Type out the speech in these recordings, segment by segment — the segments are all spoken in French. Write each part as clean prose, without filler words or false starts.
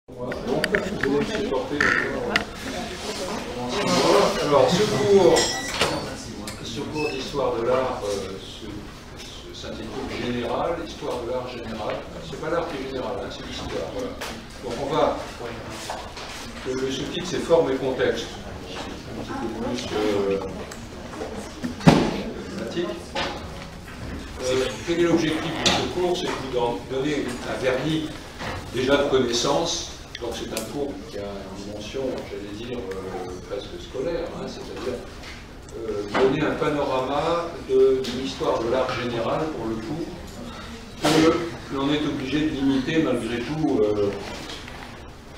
Donc, vous allez me supporter. Alors, ce cours d'histoire de l'art s'intitule Général, histoire de l'art général. C'est pas l'art qui est général, hein, c'est l'histoire. Voilà. Donc, on va. Le sous-titre, c'est Forme et contexte. Un petit peu plus thématique. Quel est l'objectif de ce cours? C'est de vous donner un vernis déjà de connaissances. Donc c'est un cours qui a une dimension, j'allais dire, presque scolaire, hein, c'est-à-dire donner un panorama d'une histoire de l'art général, pour le coup, que l'on est obligé de limiter malgré tout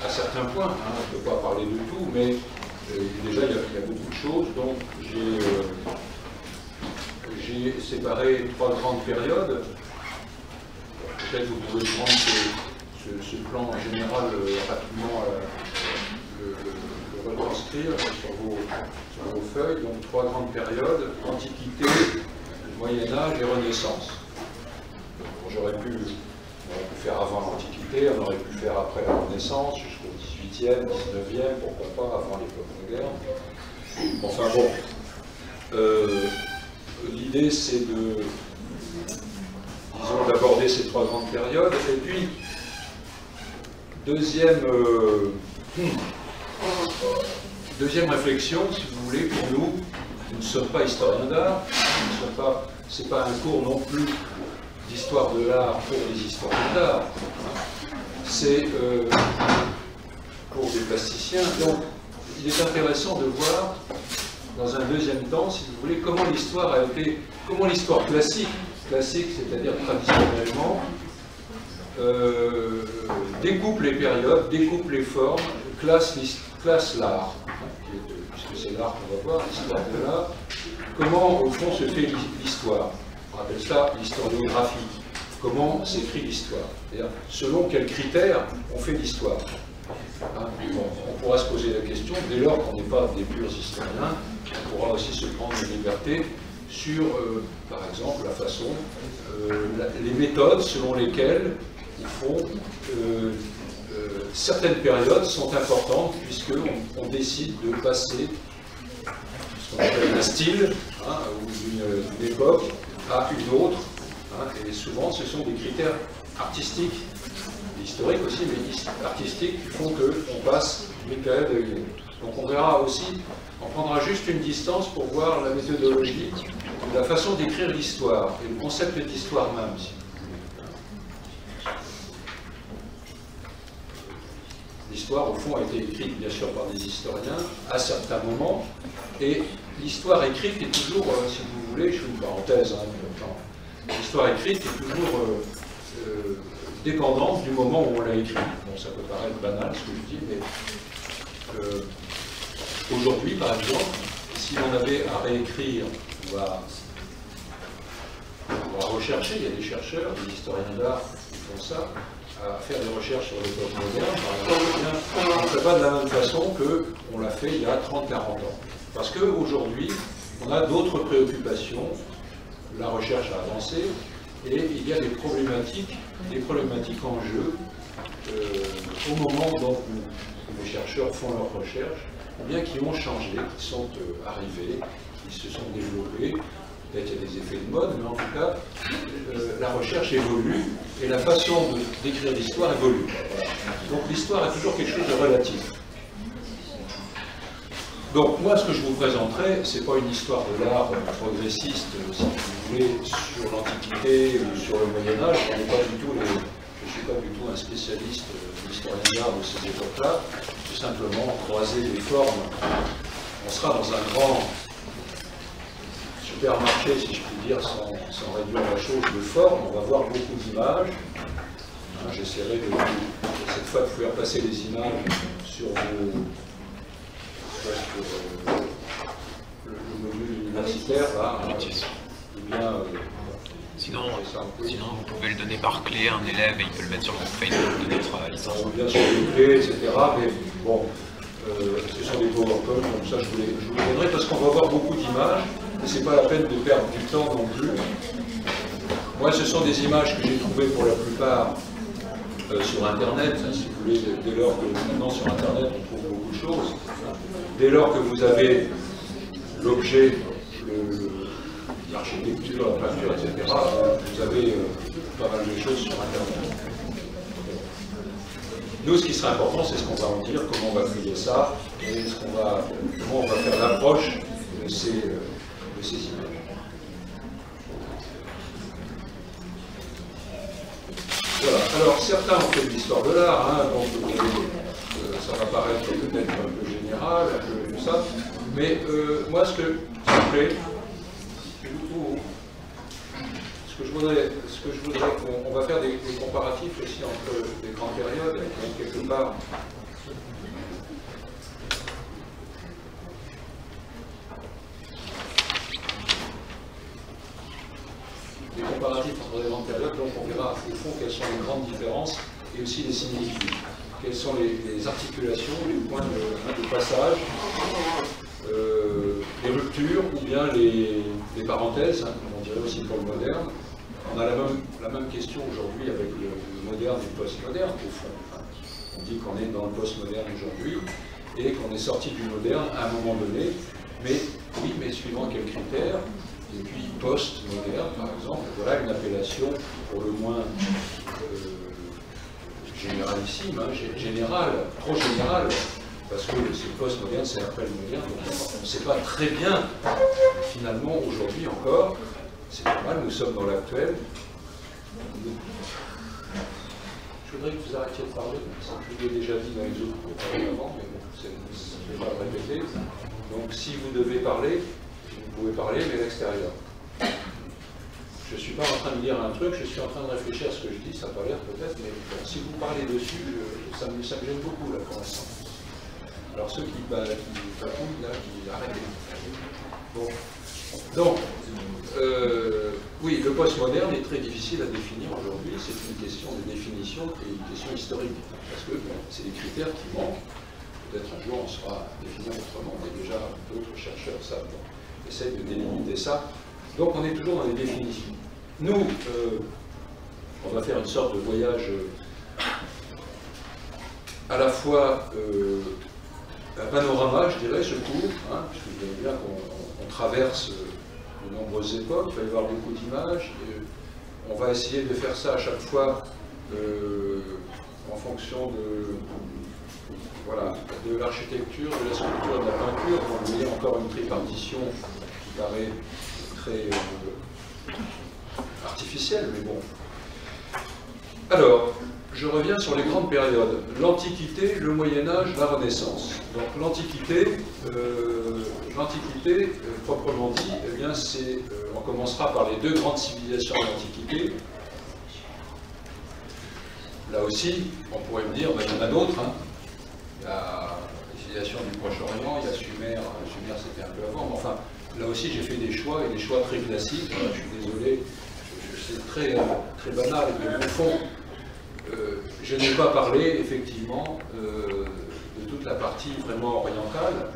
à certains points. Hein. On ne peut pas parler de tout, mais déjà il y a beaucoup de choses. Donc j'ai séparé trois grandes périodes. Peut-être vous pouvez prendre ce plan général rapidement le retranscrire sur vos feuilles. Donc trois grandes périodes: Antiquité, Moyen-Âge et Renaissance. J'aurais pu faire avant l'Antiquité, on aurait pu faire après la Renaissance, jusqu'au 18e, 19e, pourquoi pas, avant l'époque moderne. Enfin bon, l'idée c'est d'aborder ces trois grandes périodes. Et puis, deuxième réflexion, si vous voulez, pour nous ne sommes pas historiens d'art, ce n'est pas un cours non plus d'histoire de l'art pour les historiens d'art, c'est pour des plasticiens. Donc, il est intéressant de voir, dans un deuxième temps, si vous voulez, comment l'histoire a été, comment l'histoire classique, c'est-à-dire traditionnellement, découpe les périodes, découpe les formes, classe l'art, puisque c'est l'art qu'on va voir, l'histoire de l'art. Comment, au fond, se fait l'histoire? On appelle ça l'historiographie. Comment s'écrit l'histoire? C'est-à-dire, selon quels critères on fait l'histoire? Hein, bon, on pourra se poser la question, dès lors qu'on n'est pas des purs historiens, on pourra aussi se prendre une liberté sur, par exemple, la façon, les méthodes selon lesquelles, au fond, certaines périodes sont importantes, puisqu'on décide de passer ce qu'on appelle un style, hein, ou d'une époque à une autre, hein, et souvent ce sont des critères artistiques, historiques aussi, mais artistiques, qui font qu'on passe d'une période à une autre. Donc on verra aussi, on prendra juste une distance pour voir la méthodologie, la façon d'écrire l'histoire, et le concept d'histoire même, si vous voulez. L'histoire, au fond, a été écrite, bien sûr, par des historiens, à certains moments, et l'histoire écrite est toujours, si vous voulez, je fais une parenthèse, hein, l'histoire écrite est toujours dépendante du moment où on l'a écrit. Bon, ça peut paraître banal, ce que je dis, mais aujourd'hui, par exemple, si on avait à réécrire ou à rechercher, il y a des chercheurs, des historiens d'art qui font ça, à faire des recherches sur l'époque moderne, par exemple, on ne fait pas de la même façon qu'on l'a fait il y a 30-40 ans. Parce qu'aujourd'hui, on a d'autres préoccupations, la recherche a avancé, et il y a des problématiques en jeu au moment donc, où les chercheurs font leurs recherches, ou bien qui ont changé, qui sont arrivés, qui se sont développés. Peut-être qu'il y a des effets de mode, mais en tout cas, la recherche évolue et la façon d'écrire l'histoire évolue. Voilà. Donc l'histoire est toujours quelque chose de relatif. Donc moi, ce que je vous présenterai, ce n'est pas une histoire de l'art progressiste, si vous voulez, sur l'Antiquité ou sur le Moyen-Âge. Je ne suis pas du tout un spécialiste d'historien d'art de ces époques-là. Tout simplement croiser les formes. On sera dans un grand supermarché, si je puis dire, sans réduire la chose, de forme. On va voir beaucoup d'images. Hein, j'essaierai cette fois de faire passer les images sur le module universitaire. Là, ou bien, sinon, vous pouvez le donner par clé à un élève et il peut le mettre sur le groupe Facebook de notre licence. Ou bien sur les clés, etc. Mais bon, ce sont des PowerPoint, comme ça je vous les donnerai, parce qu'on va voir beaucoup d'images, et c'est pas la peine de perdre du temps non plus. Moi, ce sont des images que j'ai trouvées pour la plupart sur Internet, hein, si vous voulez, dès lors que maintenant sur Internet on trouve beaucoup de choses, dès lors que vous avez l'objet, l'architecture, la peinture, etc., vous avez pas mal de choses sur Internet. Nous, ce qui serait important, c'est ce qu'on va en dire, comment on va trier ça, et comment on va faire l'approche de ces images. Voilà. Alors, certains ont fait de l'histoire de l'art, hein, donc ça va paraître peut-être un peu général, un peu tout ça, mais moi, ce que ça me plaît, ce que je voudrais on va faire des comparatifs aussi entre les grandes périodes, donc quelque part. Des comparatifs entre les grandes périodes, donc on verra au fond quelles sont les grandes différences et aussi les similitudes. Quelles sont les articulations, les points de passage, les ruptures ou bien les parenthèses, hein, comme on dirait aussi pour le moderne. On a la même question aujourd'hui avec le moderne et le postmoderne, au fond. Enfin, on dit qu'on est dans le postmoderne aujourd'hui et qu'on est sorti du moderne à un moment donné, mais oui, mais suivant quels critères. Et puis post-moderne, par exemple, voilà une appellation pour le moins généralissime, hein, trop générale, parce que c'est post-moderne, c'est après le moderne, donc on ne sait pas très bien, finalement, aujourd'hui encore, c'est normal, nous sommes dans l'actuel. Je voudrais que vous arrêtiez de parler, je vous l'ai déjà dit dans les autres avant, mais bon, je ne vais pas le répéter. Donc si vous devez parler, vous pouvez parler, mais à l'extérieur. Je ne suis pas en train de dire un truc, je suis en train de réfléchir à ce que je dis, ça n'a pas l'air peut-être, mais bon, si vous parlez dessus, ça me gêne beaucoup là pour l'instant. Alors ceux qui papouillent là, qui arrêtent. Bon. Donc, oui, le postmoderne est très difficile à définir aujourd'hui, c'est une question de définition et une question historique, parce que bon, c'est des critères qui manquent. Peut-être un jour on saura définir autrement, mais déjà d'autres chercheurs savent. Essaye de délimiter ça. Donc on est toujours dans les définitions. Nous, on va faire une sorte de voyage à la fois un panorama, je dirais, ce cours, hein, puisque vous voyez bien qu'on traverse de nombreuses époques, il va y avoir beaucoup d'images. On va essayer de faire ça à chaque fois en fonction de l'architecture, de la sculpture et de la peinture. Vous voyez encore une tripartition qui paraît très artificielle, mais bon. Alors, je reviens sur les grandes périodes. L'Antiquité, le Moyen-Âge, la Renaissance. Donc l'Antiquité, proprement dit, eh bien, on commencera par les deux grandes civilisations de l'Antiquité. Là aussi, on pourrait me dire, ben, il y en a d'autres. Hein. Il y a les civilisations du Proche-Orient, il y a Sumer c'était un peu avant, mais enfin, là aussi j'ai fait des choix, et des choix très classiques. Voilà, je suis désolé, c'est très, très banal, mais au fond, je n'ai pas parlé, effectivement, de toute la partie vraiment orientale,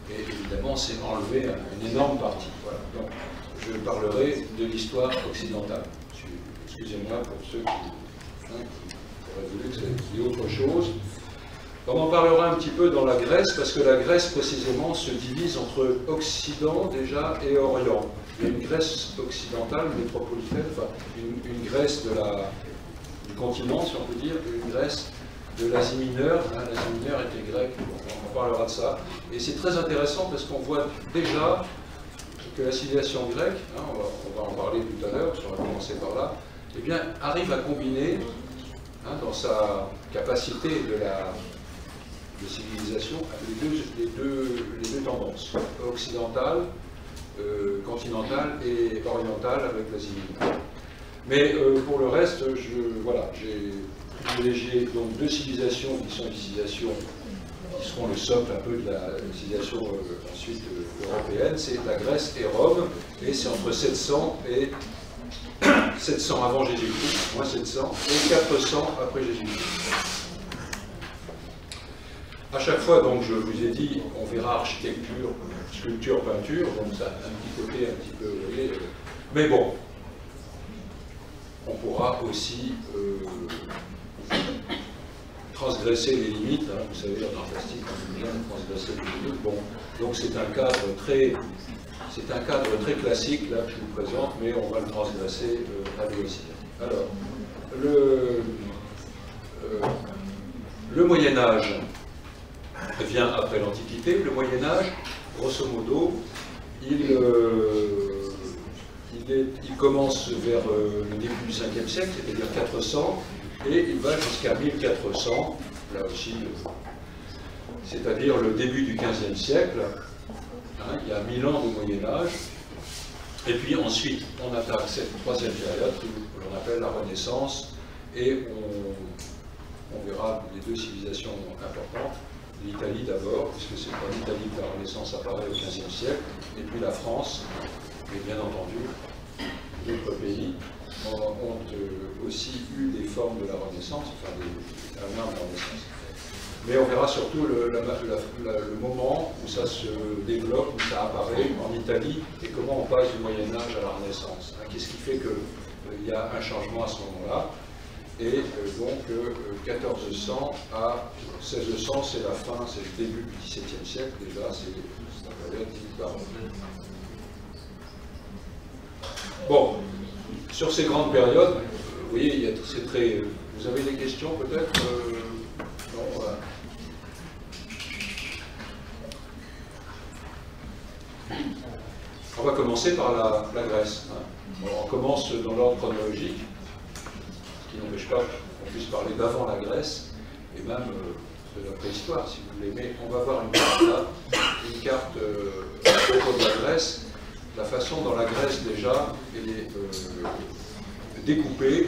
et évidemment, c'est enlevé une énorme partie. Voilà. Donc, je parlerai de l'histoire occidentale. Excusez-moi pour ceux qui auraient voulu que ça ait autre chose. On en parlera un petit peu dans la Grèce, parce que la Grèce, précisément, se divise entre Occident, déjà, et Orient. Il y a une Grèce occidentale, métropolitaine, enfin, une Grèce du continent, si on peut dire, une Grèce de l'Asie mineure. Hein, l'Asie mineure était grecque, on parlera de ça. Et c'est très intéressant, parce qu'on voit déjà que la civilisation grecque, hein, on va en parler tout à l'heure, on va commencer par là, eh bien, arrive à combiner, hein, dans sa capacité de civilisation, les deux tendances, occidentale, continentale et orientale avec l'Asie mineure. Mais pour le reste, j'ai privilégié donc deux civilisations qui sont des civilisations qui seront le socle un peu de la civilisation ensuite européenne, c'est la Grèce et Rome, et c'est entre 700 et 700 avant Jésus-Christ, moins 700, et 400 après Jésus-Christ. À chaque fois, donc, je vous ai dit, on verra architecture, sculpture, peinture, donc ça a un petit côté un petit peu, vous voyez, mais bon, on pourra aussi transgresser les limites, hein, vous savez, en art plastique, on aime bien transgresser les limites. Bon, donc c'est un cadre très classique là que je vous présente, mais on va le transgresser à lui aussi. Alors, le Moyen-Âge vient après l'Antiquité. Le Moyen-Âge, grosso modo, il commence vers le début du 5e siècle, c'est-à-dire 400, et il va jusqu'à 1400, là aussi, c'est-à-dire le début du 15e siècle. Hein, il y a 1000 ans de Moyen-Âge. Et puis ensuite, on attaque cette troisième période que l'on appelle la Renaissance, et on verra les deux civilisations importantes. L'Italie d'abord, puisque c'est en Italie que la Renaissance apparaît au XVe siècle, et puis la France, et bien entendu, d'autres pays ont aussi eu des formes de la Renaissance, enfin des éléments de la Renaissance. Mais on verra surtout le moment où ça se développe, où ça apparaît en Italie, et comment on passe du Moyen-Âge à la Renaissance. Qu'est-ce qui fait qu'il y a un changement à ce moment-là? Et donc 1400 à 1600, c'est la fin, c'est le début du XVIIe siècle, déjà, c'est la période dite baroque. Bon, sur ces grandes périodes, vous voyez, c'est très... Vous avez des questions peut-être? Non, voilà. On va commencer par la Grèce. Hein. Bon, on commence dans l'ordre chronologique, ce qui n'empêche pas qu'on puisse parler d'avant la Grèce, et même de la préhistoire, si vous voulez. Mais on va voir une carte là, une carte à propos de la Grèce, la façon dont la Grèce déjà est découpée,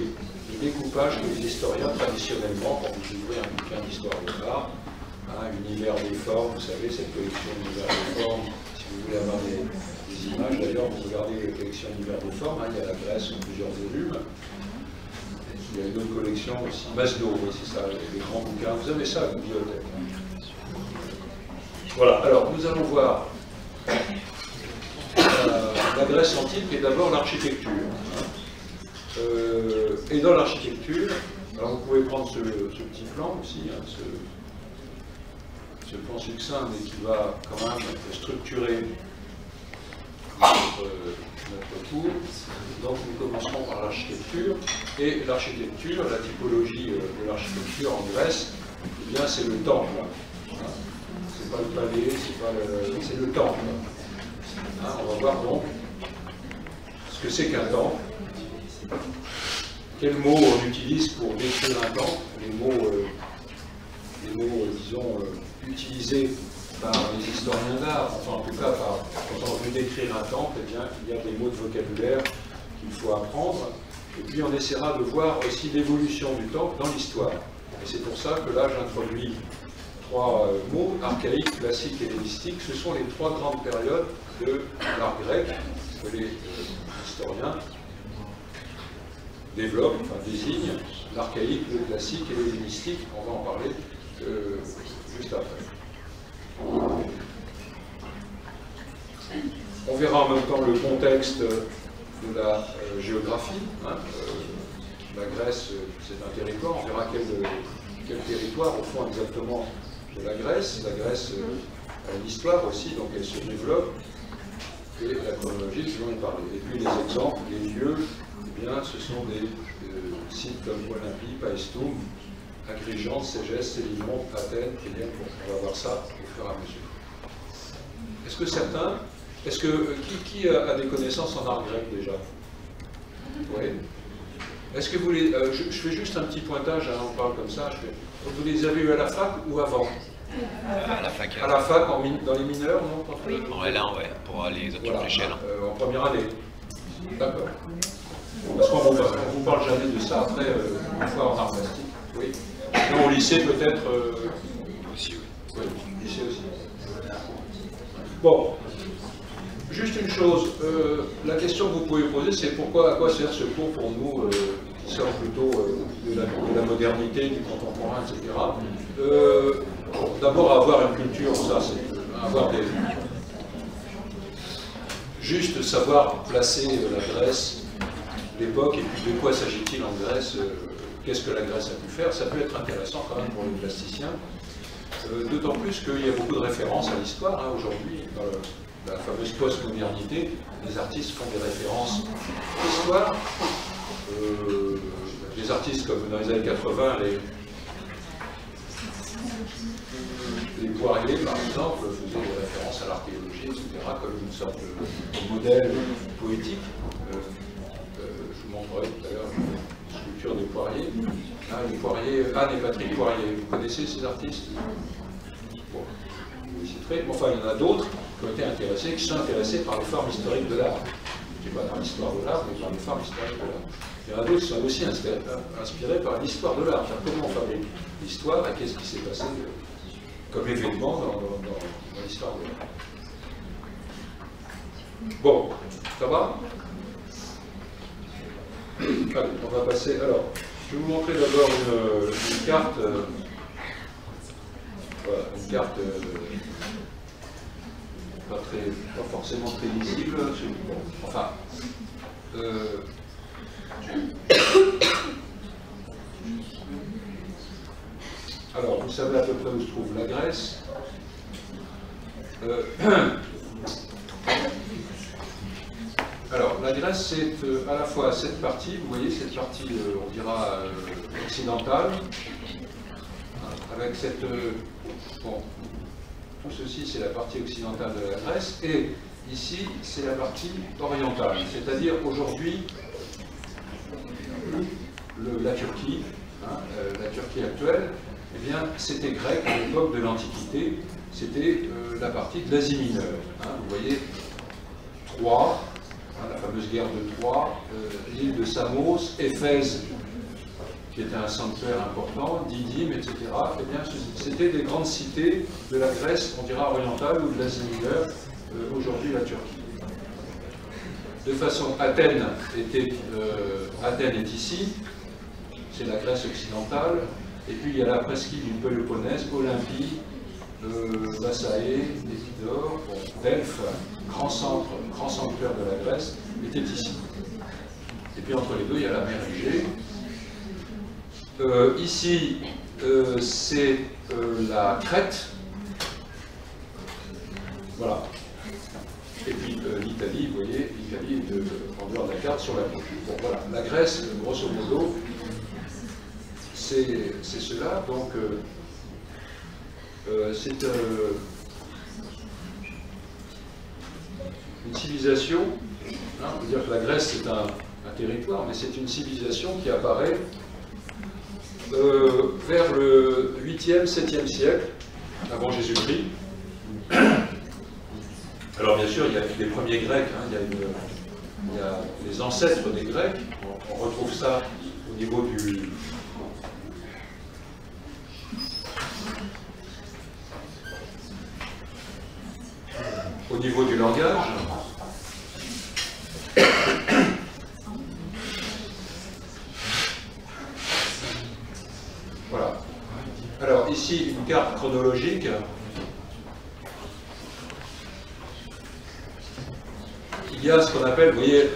le découpage que les historiens traditionnellement, quand vous ouvrez un bouquin d'histoire de l'art, hein, Univers des formes, vous savez, cette collection Univers des formes, si vous voulez avoir des images, d'ailleurs, vous regardez la collection Univers des formes, hein, il y a la Grèce en plusieurs volumes. Il y a une autre collection aussi, Maslow, oui, c'est ça, les grands bouquins. Vous avez ça à la bibliothèque. Voilà, alors nous allons voir la Grèce antique et d'abord l'architecture. Et dans l'architecture, alors vous pouvez prendre ce petit plan aussi, hein, ce plan succinct, mais qui va quand même structurer notre cours. Donc nous commencerons par l'architecture. Et l'architecture, la typologie de l'architecture en Grèce, eh bien c'est le temple. Hein. C'est pas le palais, c'est le temple. Hein, on va voir donc ce que c'est qu'un temple. Quels mots on utilise pour décrire un temple? Les mots disons, utilisés par les historiens d'art, enfin en tout cas quand on veut décrire un temple, eh bien, il y a des mots de vocabulaire qu'il faut apprendre. Et puis on essaiera de voir aussi l'évolution du temple dans l'histoire. Et c'est pour ça que là j'introduis trois mots, archaïque, classique et hellénistique. Ce sont les trois grandes périodes de l'art grec que les historiens développent, enfin désignent, l'archaïque, le classique et le hellénistique. On va en parler juste après. On verra en même temps le contexte de la géographie. Hein. La Grèce, c'est un territoire. On verra quel territoire, au fond, exactement de la Grèce. La Grèce a une histoire aussi, donc elle se développe. Et la chronologie, je vais en parler. Et puis les exemples, les lieux, eh bien, ce sont des sites comme Olympie, Paestum, Agrigente, Ségès, Célimon, Athènes, et bien, on va voir ça au fur et à mesure. Est-ce que qui a des connaissances en art grec déjà? Oui. Est-ce que vous les... je fais juste un petit pointage, hein, on parle comme ça. Vous les avez eu à la fac ou avant? À la fac. À la fac, dans les mineurs, non? Oui, en L1, ouais, pour les autres voilà, échelles. en première année. D'accord. Parce qu'on ne vous parle jamais de ça après, une fois en art plastique. Oui. Non, au lycée peut-être... Aussi, oui. Oui, au lycée aussi. Bon. Juste une chose, la question que vous pouvez poser, c'est à quoi sert ce cours pour nous, qui sommes plutôt de la modernité, du contemporain, etc. D'abord, avoir une culture, ça, c'est avoir des... Juste savoir placer la Grèce, l'époque, et puis de quoi s'agit-il en Grèce, qu'est-ce que la Grèce a pu faire, ça peut être intéressant quand même pour les plasticiens, d'autant plus qu'il y a beaucoup de références à l'histoire, hein, aujourd'hui, dans la fameuse post-modernité, les artistes font des références à l'histoire. Les artistes comme dans les années 80, les Poirier, par exemple, faisaient des références à l'archéologie, etc., comme une sorte de modèle poétique. Je vous montrerai tout à l'heure une sculpture des Poirier. Les Poirier, Anne et Patrick Poirier, vous connaissez ces artistes? Bon, vous les citerez. Enfin, il y en a d'autres qui ont été intéressés, qui sont intéressés par les formes historiques de l'art. Je ne dis pas dans l'histoire de l'art, mais par les formes historiques de l'art. Il y en a d'autres qui sont aussi inspirés par l'histoire de l'art. Comment on fabrique l'histoire et qu'est-ce qui s'est passé comme événement dans l'histoire de l'art. Bon, ça va? Allez, on va passer. Alors, je vais vous montrer d'abord une carte. Voilà, une carte pas forcément très lisible. Bon, enfin. Alors, vous savez à peu près où se trouve la Grèce. Alors, la Grèce, c'est à la fois cette partie, vous voyez, cette partie, on dira, occidentale, avec cette... bon, tout ceci, c'est la partie occidentale de la Grèce, et ici, c'est la partie orientale, c'est-à-dire aujourd'hui, la Turquie, la Turquie actuelle, eh bien, c'était grec à l'époque de l'Antiquité, c'était la partie de l'Asie mineure. Vous voyez, Troie, la fameuse guerre de Troie, l'île de Samos, Éphèse, qui était un sanctuaire important, Didyme, etc. Eh bien, c'était des grandes cités de la Grèce, on dira orientale, ou de l'Asie mineure, aujourd'hui la Turquie. De façon, Athènes est ici, c'est la Grèce occidentale, et puis il y a la presqu'île du Péloponnèse, Olympie, Massaé, Épidaure, Delphes, grand sanctuaire de la Grèce, était ici. Et puis entre les deux, il y a la mer Égée. Ici, c'est la Crète. Voilà. Et puis l'Italie, vous voyez, l'Italie est en dehors de la carte sur la gauche. Bon, voilà. La Grèce, grosso modo, c'est cela. Donc, c'est une civilisation. On peut dire que la Grèce, c'est un territoire, mais c'est une civilisation qui apparaît vers le 8e, 7e siècle, avant Jésus-Christ. Alors bien sûr, il y a les premiers Grecs, il y a les ancêtres des Grecs, on retrouve ça au niveau du langage. Voilà. Alors ici, une carte chronologique. Il y a ce qu'on appelle, vous voyez,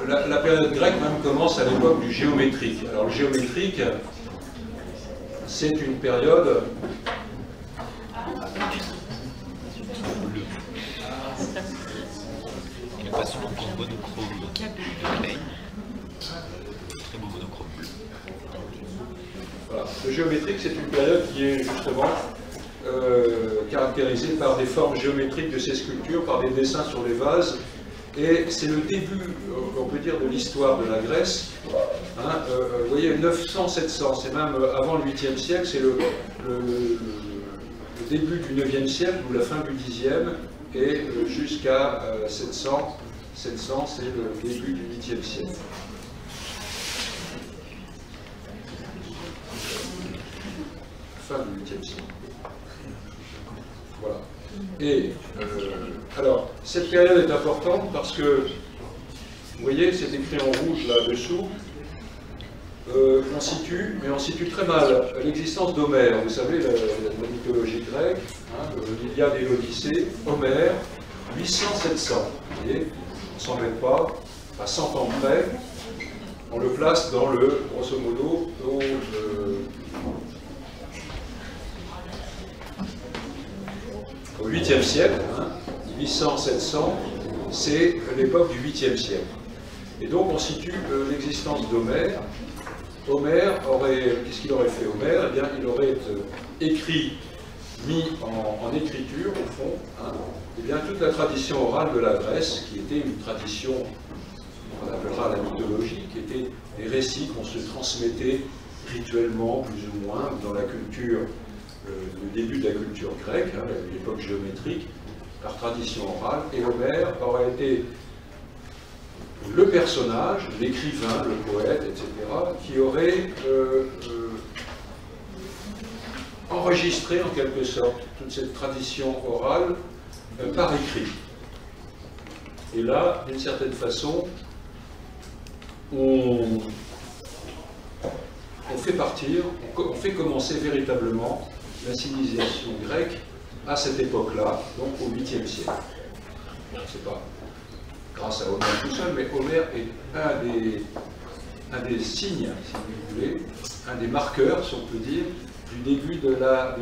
la période grecque même commence à l'époque du géométrique. Alors le géométrique, c'est une période... Il passe souvent pour monochrome de Klein. Très beau monochrome bleu. Voilà. Le géométrique, c'est une période qui est justement caractérisée par des formes géométriques de ces sculptures, par des dessins sur les vases. Et c'est le début, on peut dire, de l'histoire de la Grèce. Vous voyez, 900-700, c'est même avant le 8e siècle, c'est le début du 9e siècle, ou la fin du 10e, et jusqu'à 700. 700, c'est le début du 8e siècle. Fin du 8e siècle. Voilà. Et alors, cette période est importante parce que, vous voyez, c'est écrit en rouge là-dessous, on situe, mais on situe très mal l'existence d'Homère. Vous savez, la mythologie grecque, l'Iliade et l'Odyssée, Homère, 800-700. Vous voyez, on ne s'en met pas, à 100 ans près. on le place dans le, grosso modo, au 8e siècle, hein, 800-700, c'est l'époque du 8e siècle. Et donc on situe l'existence d'Homère. Homère aurait, qu'est-ce qu'il aurait fait Homère? Eh bien, il aurait écrit, mis en écriture, au fond, hein, eh bien, toute la tradition orale de la Grèce, qui était une tradition qu'on appellera la mythologie, qui étaient des récits qu'on se transmettait rituellement, plus ou moins, dans la culture, le début de la culture grecque, hein, l'époque géométrique, par tradition orale, et Homère aurait été le personnage, l'écrivain, le poète, etc., qui aurait enregistré en quelque sorte toute cette tradition orale par écrit. Et là, d'une certaine façon, on fait partir, on fait commencer véritablement la civilisation grecque à cette époque-là, donc au 8e siècle. C'est pas grâce à Homère tout seul, mais Homère est un des signes, si vous voulez, un des marqueurs, si on peut dire, du début de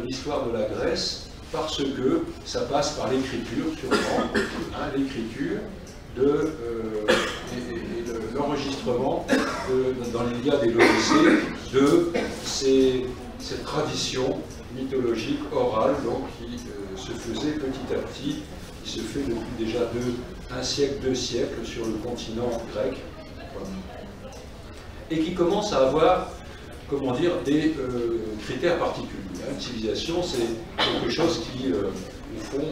l'histoire de la Grèce, parce que ça passe par l'écriture, sûrement, hein, l'écriture et l'enregistrement dans l'Iliade et l'Odyssée de cette tradition mythologique orale donc, qui se faisait petit à petit, qui se fait depuis déjà un siècle, 2 siècles sur le continent grec, et qui commence à avoir, comment dire, des critères particuliers. Une civilisation, c'est quelque chose qui, au fond,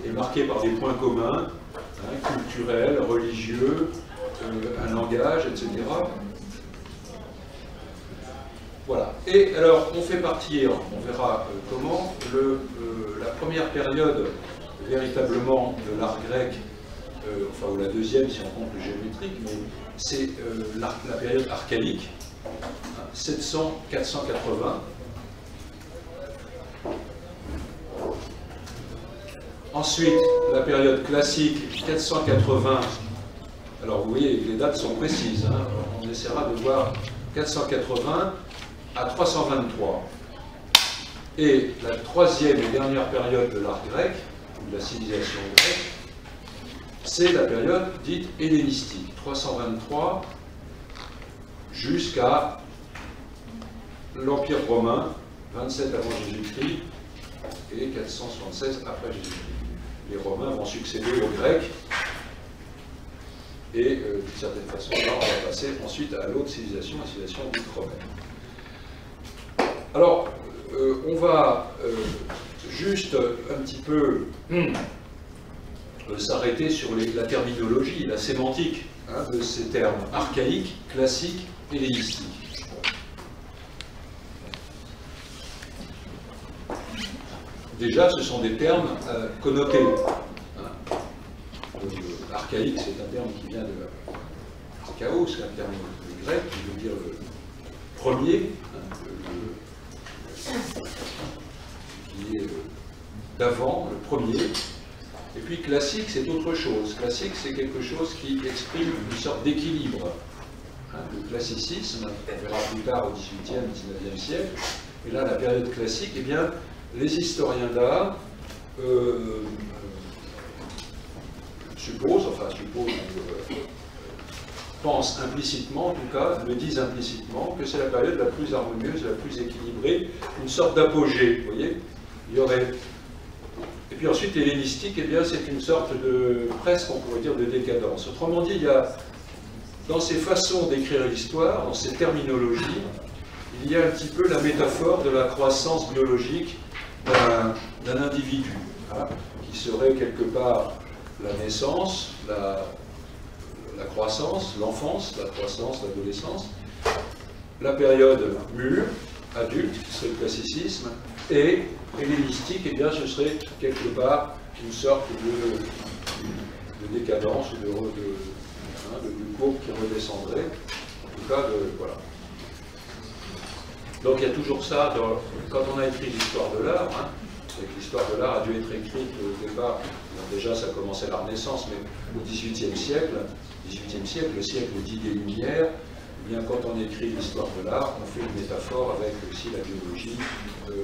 est marqué par des points communs, hein, culturels, religieux, un langage, etc. Voilà. Et alors, on fait partir, on verra comment, la première période véritablement de l'art grec, enfin, ou la deuxième si on compte le géométrique, mais c'est la période archaïque, 700-480. Ensuite, la période classique, 480. Alors, vous voyez, les dates sont précises. Hein. On essaiera de voir 480 à 323. Et la troisième et dernière période de l'art grec, de la civilisation grecque, c'est la période dite hellénistique, 323 jusqu'à l'Empire romain, 27 avant Jésus-Christ et 476 après Jésus-Christ. Les Romains vont succéder aux Grecs et d'une certaine façon, là, on va passer ensuite à l'autre civilisation, la civilisation dite romaine. Alors, on va juste un petit peu s'arrêter sur la terminologie, la sémantique hein, de ces termes archaïques, classiques et hellénistiques. Déjà, ce sont des termes connotés. Hein. Archaïque, c'est un terme qui vient de archaos, c'est un terme grec qui veut dire le premier, hein, qui est d'avant, le premier. Et puis classique, c'est autre chose. Classique, c'est quelque chose qui exprime une sorte d'équilibre. Hein, le classicisme, on verra plus tard au XVIIIe, XIXe siècle, et là, la période classique, eh bien, les historiens d'art pensent implicitement, en tout cas, le disent implicitement, que c'est la période la plus harmonieuse, la plus équilibrée, une sorte d'apogée, vous voyez. Il y aurait... Et puis ensuite, hellénistique, eh bien, c'est une sorte de, presque, on pourrait dire, de décadence. Autrement dit, il y a, dans ces façons d'écrire l'histoire, dans ces terminologies, il y a un petit peu la métaphore de la croissance biologique d'un individu, hein, qui serait quelque part la naissance, la croissance, l'enfance, la croissance, l'adolescence, la période mûre, adulte, qui serait le classicisme, et hellénistique, eh bien, ce serait quelque part une sorte de décadence, de courbe qui redescendrait, en tout cas, voilà. Donc il y a toujours ça, quand on a écrit l'histoire de l'art, hein, l'histoire de l'art a dû être écrite au départ, déjà ça commençait à la Renaissance, mais au XVIIIe siècle, le siècle dit des Lumières, eh bien, quand on écrit l'histoire de l'art, on fait une métaphore avec aussi la biologie,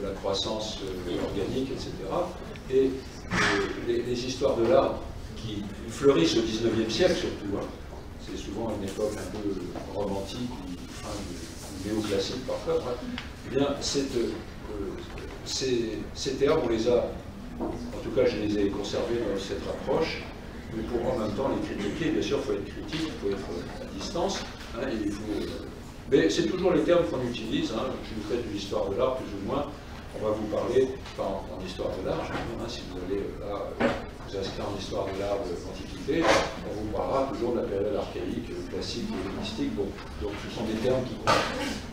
la croissance organique, etc. Et les histoires de l'art qui fleurissent au XIXe siècle surtout, hein, c'est souvent une époque un peu romantique, fin du néoclassique parfois, hein, eh bien, ces termes, on les a, en tout cas je les ai conservés dans cette approche, mais pour en même temps les critiquer, bien sûr il faut être critique, il faut être à distance, hein, et il faut, mais c'est toujours les termes qu'on utilise, hein, je vous fais de l'histoire de l'art plus ou moins, on va vous parler, pas en histoire de l'art, hein, si vous allez là, vous inscrire en histoire de l'art de l'Antiquité, on vous parlera toujours de la période archaïque, classique et hellénistique, bon, donc ce sont des termes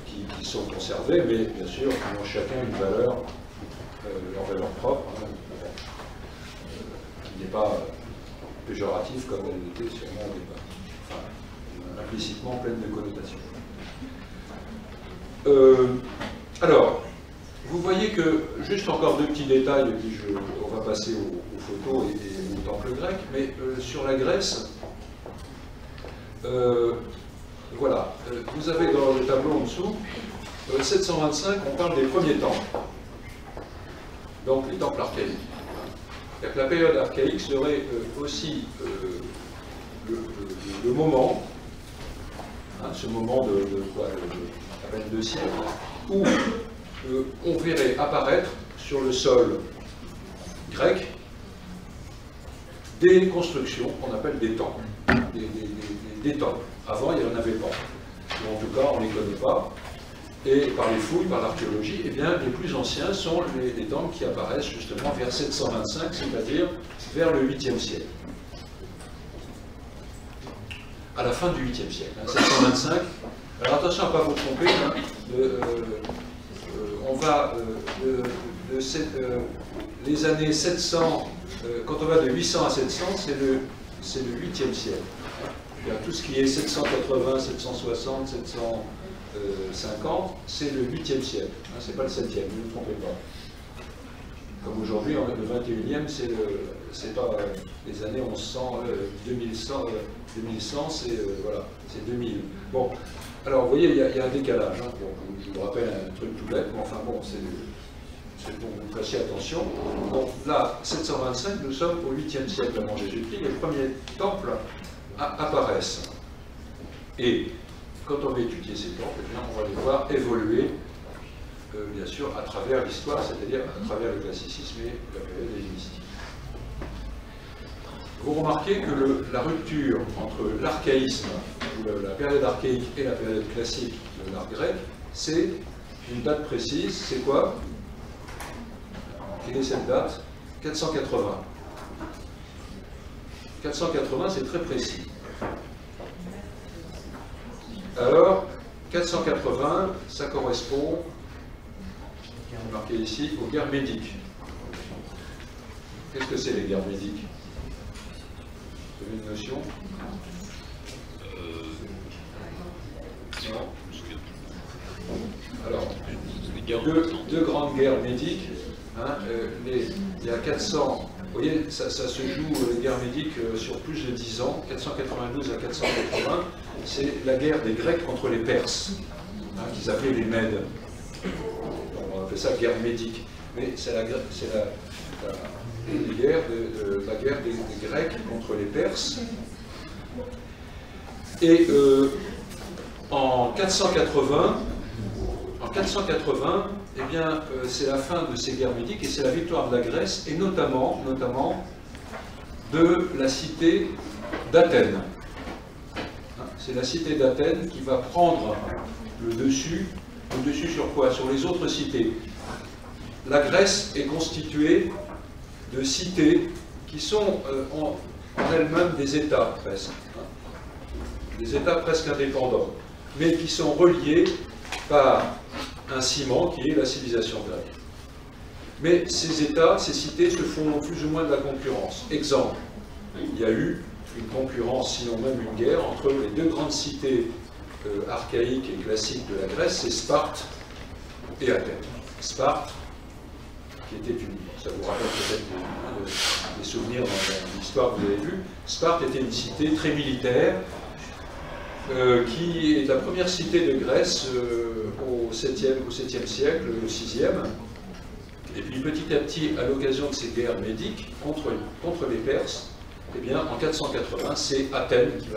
qui sont conservés, mais bien sûr, ils ont chacun une valeur, leur valeur propre, hein, qui n'est pas péjorative comme elle l'était sûrement au départ, enfin, implicitement pleine de connotations. Alors, vous voyez que, juste encore deux petits détails, et puis on va passer aux photos et au temple grec, mais sur la Grèce, voilà, vous avez dans le tableau en dessous, 725, on parle des premiers temples, donc les temples archaïques. C'est-à-dire que la période archaïque serait aussi le moment, hein, ce moment de à peine 2 siècles, où on verrait apparaître sur le sol grec des constructions qu'on appelle des temples. Des temples. Avant, il n'y en avait pas. Ou en tout cas, on ne les connaît pas. Et par les fouilles, par l'archéologie, eh bien, les plus anciens sont les temples qui apparaissent justement vers 725, c'est-à-dire vers le 8e siècle. À la fin du 8e siècle, hein, 725. Alors attention à ne pas vous tromper, hein, on va les années 700, quand on va de 800 à 700, c'est le 8e siècle. Tout ce qui est 780, 760, 750, c'est le 8e siècle, hein, c'est pas le 7e, ne vous trompez pas. Comme aujourd'hui, le 21e, c'est pas les années 1100, 2100, c'est voilà, c'est 2000. Bon, alors vous voyez, il y a un décalage. Hein. Bon, je vous rappelle un truc tout bête, mais enfin bon, c'est pour vous fassiez attention. Donc là, 725, nous sommes au 8e siècle avant Jésus-Christ, les premiers temples apparaissent. Et quand on va étudier ces temples, eh bien, on va les voir évoluer, bien sûr, à travers l'histoire, c'est-à-dire à travers le classicisme et la période hellénistique. Vous remarquez que la rupture entre l'archaïsme, ou la période archaïque, et la période classique de l'art grec, c'est une date précise, c'est quoi? Quelle est cette date? 480. 480, c'est très précis. Alors, 480, ça correspond, marqué ici, aux guerres médiques. Qu'est-ce que c'est les guerres médiques? Vous avez une notion? Alors, deux grandes guerres médiques. Hein, il y a 400, vous voyez, ça se joue, les guerres médiques, sur plus de 10 ans, 492 à 480, c'est la guerre des Grecs contre les Perses, hein, qu'ils appelaient les Mèdes. On appelle ça guerre médique, mais c'est la guerre des Grecs contre les Perses. Et en 480, eh bien, c'est la fin de ces guerres médiques et c'est la victoire de la Grèce, et notamment de la cité d'Athènes. C'est la cité d'Athènes qui va prendre le dessus sur quoi? Sur les autres cités. La Grèce est constituée de cités qui sont en elles-mêmes des États presque, hein, des États presque indépendants, mais qui sont reliés par un ciment qui est la civilisation grecque. Mais ces États, ces cités se font plus ou moins de la concurrence. Exemple, il y a eu une concurrence, sinon même une guerre, entre les deux grandes cités archaïques et classiques de la Grèce, c'est Sparte et Athènes. Sparte, qui était ça vous rappelle peut-être des souvenirs dans l'histoire que vous avez vus, Sparte était une cité très militaire, qui est la première cité de Grèce au 7e siècle, au 6e. Et puis petit à petit, à l'occasion de ces guerres médiques contre les Perses, eh bien, en 480, c'est Athènes qui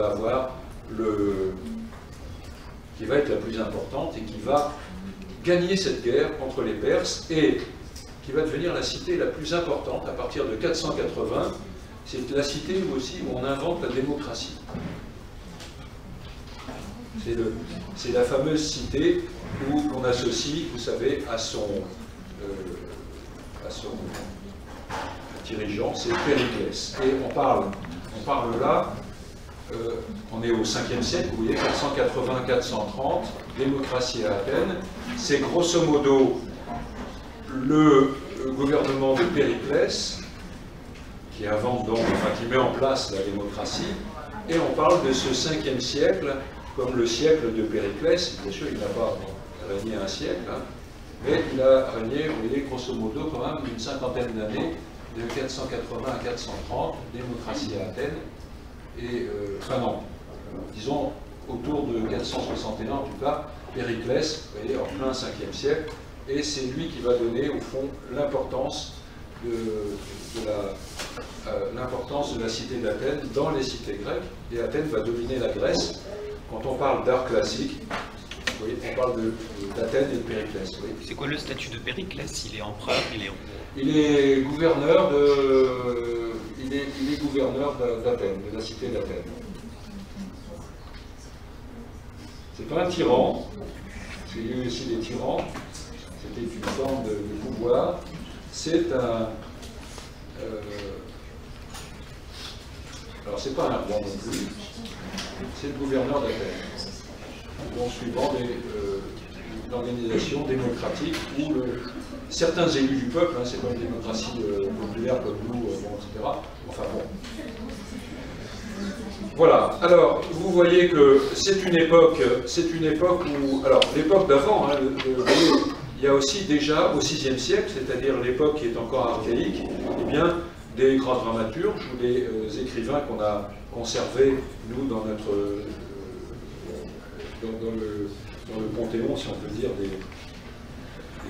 va être la plus importante et qui va gagner cette guerre contre les Perses et qui va devenir la cité la plus importante à partir de 480. C'est la cité aussi où on invente la démocratie. C'est la fameuse cité où on associe, vous savez, à son dirigeant, c'est Périclès. Et on parle là, on est au 5e siècle, vous voyez, 480-430, démocratie à Athènes. C'est grosso modo le gouvernement de Périclès qui invente donc, enfin qui met en place la démocratie. Et on parle de ce 5e siècle comme le siècle de Périclès. Bien sûr, il n'a pas régné un siècle, hein, mais il a régné, vous voyez, grosso modo, quand même une cinquantaine d'années, de 480 à 430, démocratie à Athènes, et, enfin non, disons autour de 461 en tout cas, Périclès, vous voyez, en plein 5e siècle, et c'est lui qui va donner, au fond, l'importance de la cité d'Athènes dans les cités grecques, et Athènes va dominer la Grèce. Quand on parle d'art classique, vous voyez, on parle d'Athènes et de Périclès. C'est quoi le statut de Périclès? Il est empereur, il est gouverneur d'Athènes, de la cité d'Athènes. C'est pas un tyran, il y a eu aussi des tyrans, c'était une forme de pouvoir. C'est un... alors c'est pas un roi non plus, c'est le gouverneur d'Athènes, en suivant une organisation démocratique où certains élus du peuple, hein, c'est pas une démocratie populaire comme nous, bon, etc. Enfin bon. Voilà, alors vous voyez que c'est une époque où, alors l'époque d'avant, hein, il y a aussi déjà au 6e siècle, c'est-à-dire l'époque qui est encore archaïque, eh bien, des grands dramaturges ou des écrivains qu'on a conservés, nous, dans notre dans le Panthéon, si on peut dire, des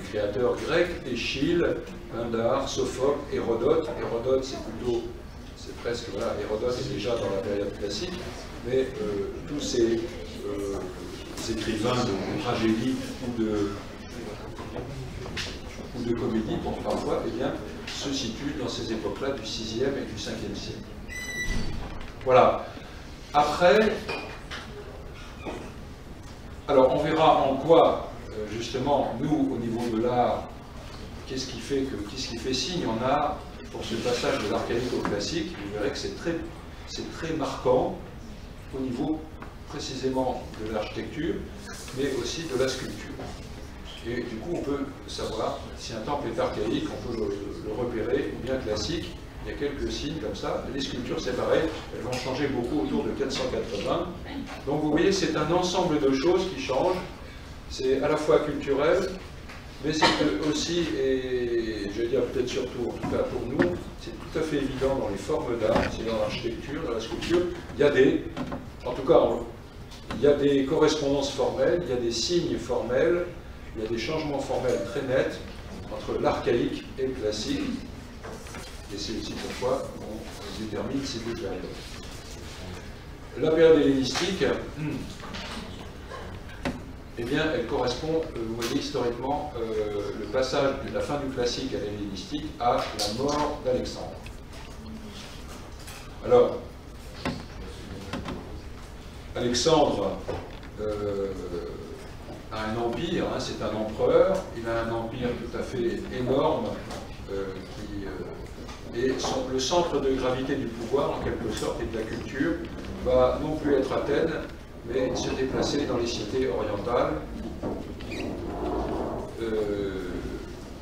créateurs grecs, Échille, Pindare, Sophocle, Hérodote. Hérodote, c'est presque, voilà, Hérodote est déjà dans la période classique, mais tous ces écrivains de tragédie ou de comédie, pour parfois, eh bien, se situent dans ces époques-là du 6e et du 5e siècle. Voilà. Après, alors on verra en quoi, justement, nous, au niveau de l'art, qu'est-ce qui fait signe on a, pour ce passage de l'archaïque au classique, vous verrez que c'est très marquant au niveau précisément de l'architecture, mais aussi de la sculpture. Et du coup, on peut savoir si un temple est archaïque, on peut le repérer, ou bien classique. Il y a quelques signes comme ça. Les sculptures, c'est pareil, elles vont changer beaucoup autour de 480. Donc vous voyez, c'est un ensemble de choses qui changent. C'est à la fois culturel, mais c'est aussi, et je vais dire peut-être surtout, en tout cas pour nous, c'est tout à fait évident dans les formes d'art, c'est dans l'architecture, dans la sculpture. Il y a en tout cas, il y a des correspondances formelles, il y a des signes formels, il y a des changements formels très nets entre l'archaïque et le classique. Et c'est aussi pourquoi on détermine ces deux périodes. La période hellénistique, eh bien, elle correspond, vous voyez, historiquement, le passage de la fin du classique à l'hellénistique à la mort d'Alexandre. Alors, Alexandre a un empire, hein, c'est un empereur, il a un empire tout à fait énorme, et le centre de gravité du pouvoir, en quelque sorte, et de la culture, va non plus être Athènes, mais se déplacer dans les cités orientales.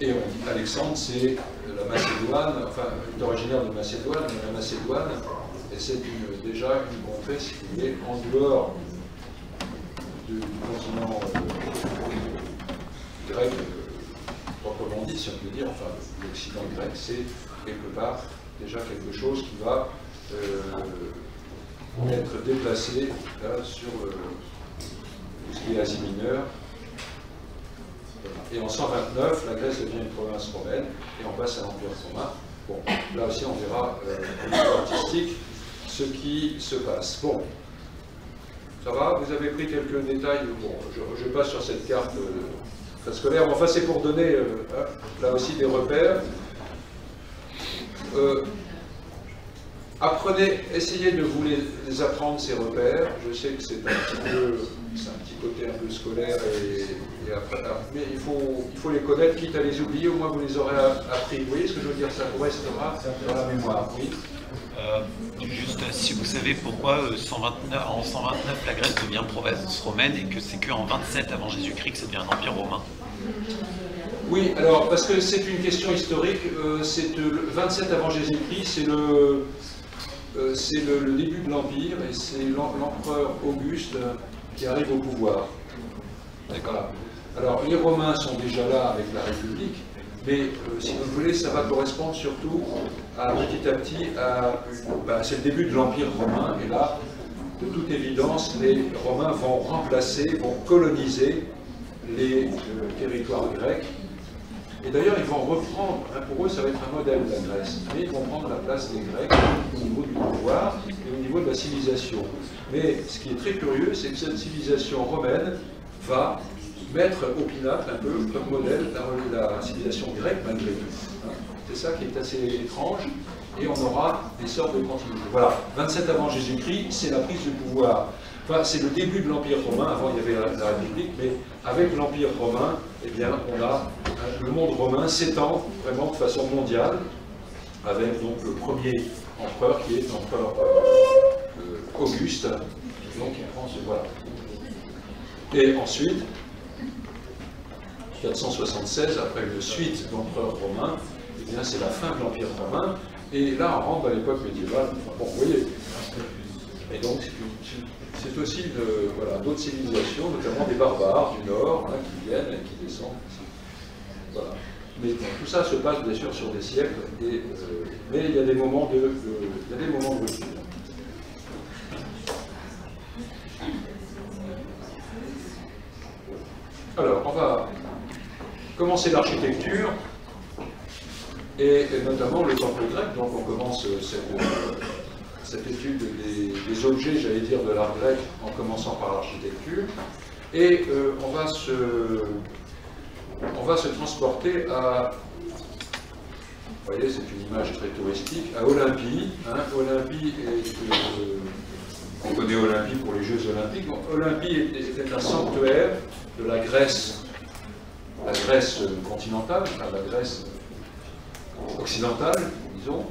Et Alexandre, c'est la Macédoine, enfin, il est originaire de Macédoine, mais la Macédoine, et c'est déjà une contrée, si vous voulez, en dehors du continent grec, proprement dit, si on peut dire, enfin, l'Occident grec, c'est quelque part déjà quelque chose qui va être déplacés là, sur ce qui est Asie mineure. Et en 129, la Grèce devient une province romaine et on passe à l'Empire romain. Bon, là aussi on verra au niveau artistique ce qui se passe. Bon, ça va, vous avez pris quelques détails. Bon, je passe sur cette carte scolaire. Enfin, c'est pour donner là aussi des repères. Apprenez, essayez de vous les apprendre, ces repères. Je sais que c'est un petit côté un peu scolaire, et après, mais il faut les connaître, quitte à les oublier, au moins vous les aurez appris. Vous voyez ce que je veux dire? Ça vous restera dans la mémoire. Oui. Juste, si vous savez pourquoi en 129 la Grèce devient province romaine et que c'est qu'en 27 avant Jésus-Christ que ça devient un empire romain. Oui, alors parce que c'est une question historique, c'est le 27 avant Jésus-Christ, c'est le début de l'Empire et c'est l'empereur Auguste qui arrive au pouvoir. D'accord. Alors les Romains sont déjà là avec la République, mais si vous voulez, ça va correspondre surtout petit à petit c'est le début de l'Empire romain, et là, de toute évidence, les Romains vont coloniser les territoires grecs. Et d'ailleurs, ils vont reprendre, pour eux, ça va être un modèle de la Grèce, mais ils vont prendre la place des Grecs au niveau du pouvoir et au niveau de la civilisation. Mais ce qui est très curieux, c'est que cette civilisation romaine va mettre au pinacle un peu comme modèle la civilisation grecque malgré tout. C'est ça qui est assez étrange, et on aura des sortes de continuité. Voilà, 27 avant Jésus-Christ, c'est la prise du pouvoir. Enfin, c'est le début de l'Empire romain. Avant il y avait la République, mais avec l'Empire romain, eh bien, le monde romain s'étend vraiment de façon mondiale, avec donc le premier empereur qui est l'empereur Auguste, donc il prend ce voilà. Et ensuite, 476, après une suite d'empereurs romains, eh bien, c'est la fin de l'Empire romain, et là on rentre dans l'époque médiévale. Enfin, bon, vous voyez. Et donc, c'est aussi d'autres civilisations, notamment des barbares du Nord, qui viennent et qui descendent. Voilà. Mais bon, tout ça se passe bien sûr sur des siècles, mais il y a des moments de rupture. Alors, on va commencer l'architecture, et notamment le temple grec. Donc on commence cette étude des objets, j'allais dire, de l'art grec, en commençant par l'architecture. Et on va se transporter à, vous voyez, c'est une image très touristique, à Olympie. Olympie on connaît Olympie pour les Jeux Olympiques. Donc, Olympie était un sanctuaire de la Grèce continentale, enfin la Grèce occidentale, disons.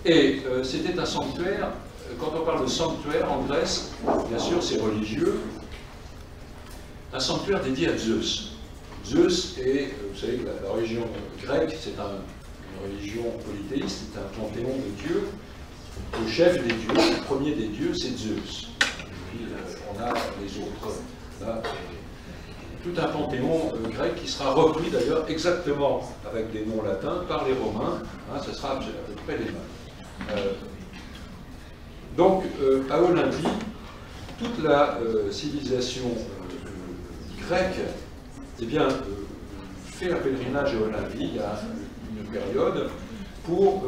Et c'était un sanctuaire. Quand on parle de sanctuaire en Grèce, bien sûr c'est religieux, un sanctuaire dédié à Zeus. Zeus est, vous savez que la religion grecque, c'est une religion polythéiste, c'est un panthéon de dieux. Le chef des dieux, le premier des dieux, c'est Zeus. Et puis on a les autres. Là, tout un panthéon grec qui sera repris d'ailleurs exactement avec des noms latins par les Romains. Ce sera à peu près les mêmes. Donc, à Olympie, toute la civilisation grecque fait un pèlerinage à Olympie. Il y a une période pour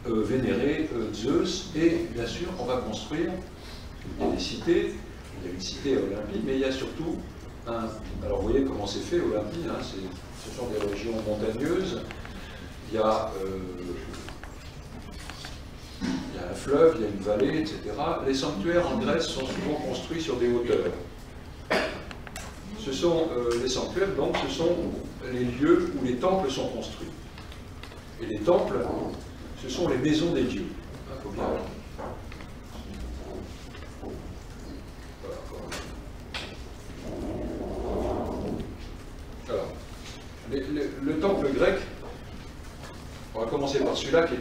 vénérer Zeus, et bien sûr, on va construire des cités. Il y a une cité à Olympie, mais il y a surtout alors vous voyez comment c'est fait Olympie, ce sont des régions montagneuses. Il y a un fleuve, il y a une vallée, etc. Les sanctuaires en Grèce sont souvent construits sur des hauteurs. Ce sont les sanctuaires, donc ce sont les lieux où les temples sont construits. Et les temples, ce sont les maisons des dieux. Faut bien... Alors, le temple grec, on va commencer par celui-là qui est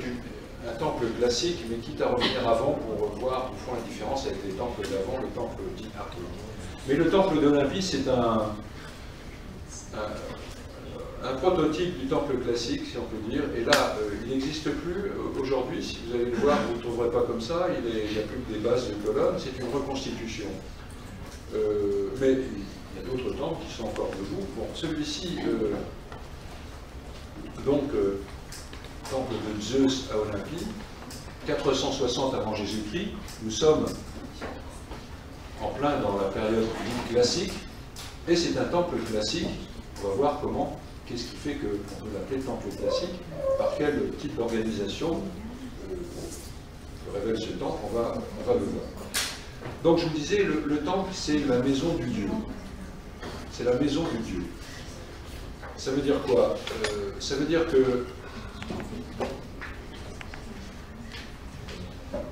un temple classique, mais quitte à revenir avant pour voir au fond la différence avec les temples d'avant, le temple dit archéologique. Mais le temple d'Olympie, c'est un un prototype du temple classique, si on peut dire. Et là, il n'existe plus aujourd'hui. Si vous allez le voir, vous ne le trouverez pas comme ça. Il n'y a plus que des bases de colonnes. C'est une reconstitution. Mais il y a d'autres temples qui sont encore debout. Bon, celui-ci, temple de Zeus à Olympie, 460 avant Jésus-Christ. Nous sommes en plein dans la période classique. Et c'est un temple classique. On va voir comment, qu'est-ce qui fait qu'on peut l'appeler temple classique, par quel type d'organisation révèle ce temple, on va le voir. Donc je vous disais, le temple, c'est la maison du Dieu. C'est la maison du Dieu. Ça veut dire quoi? Ça veut dire que...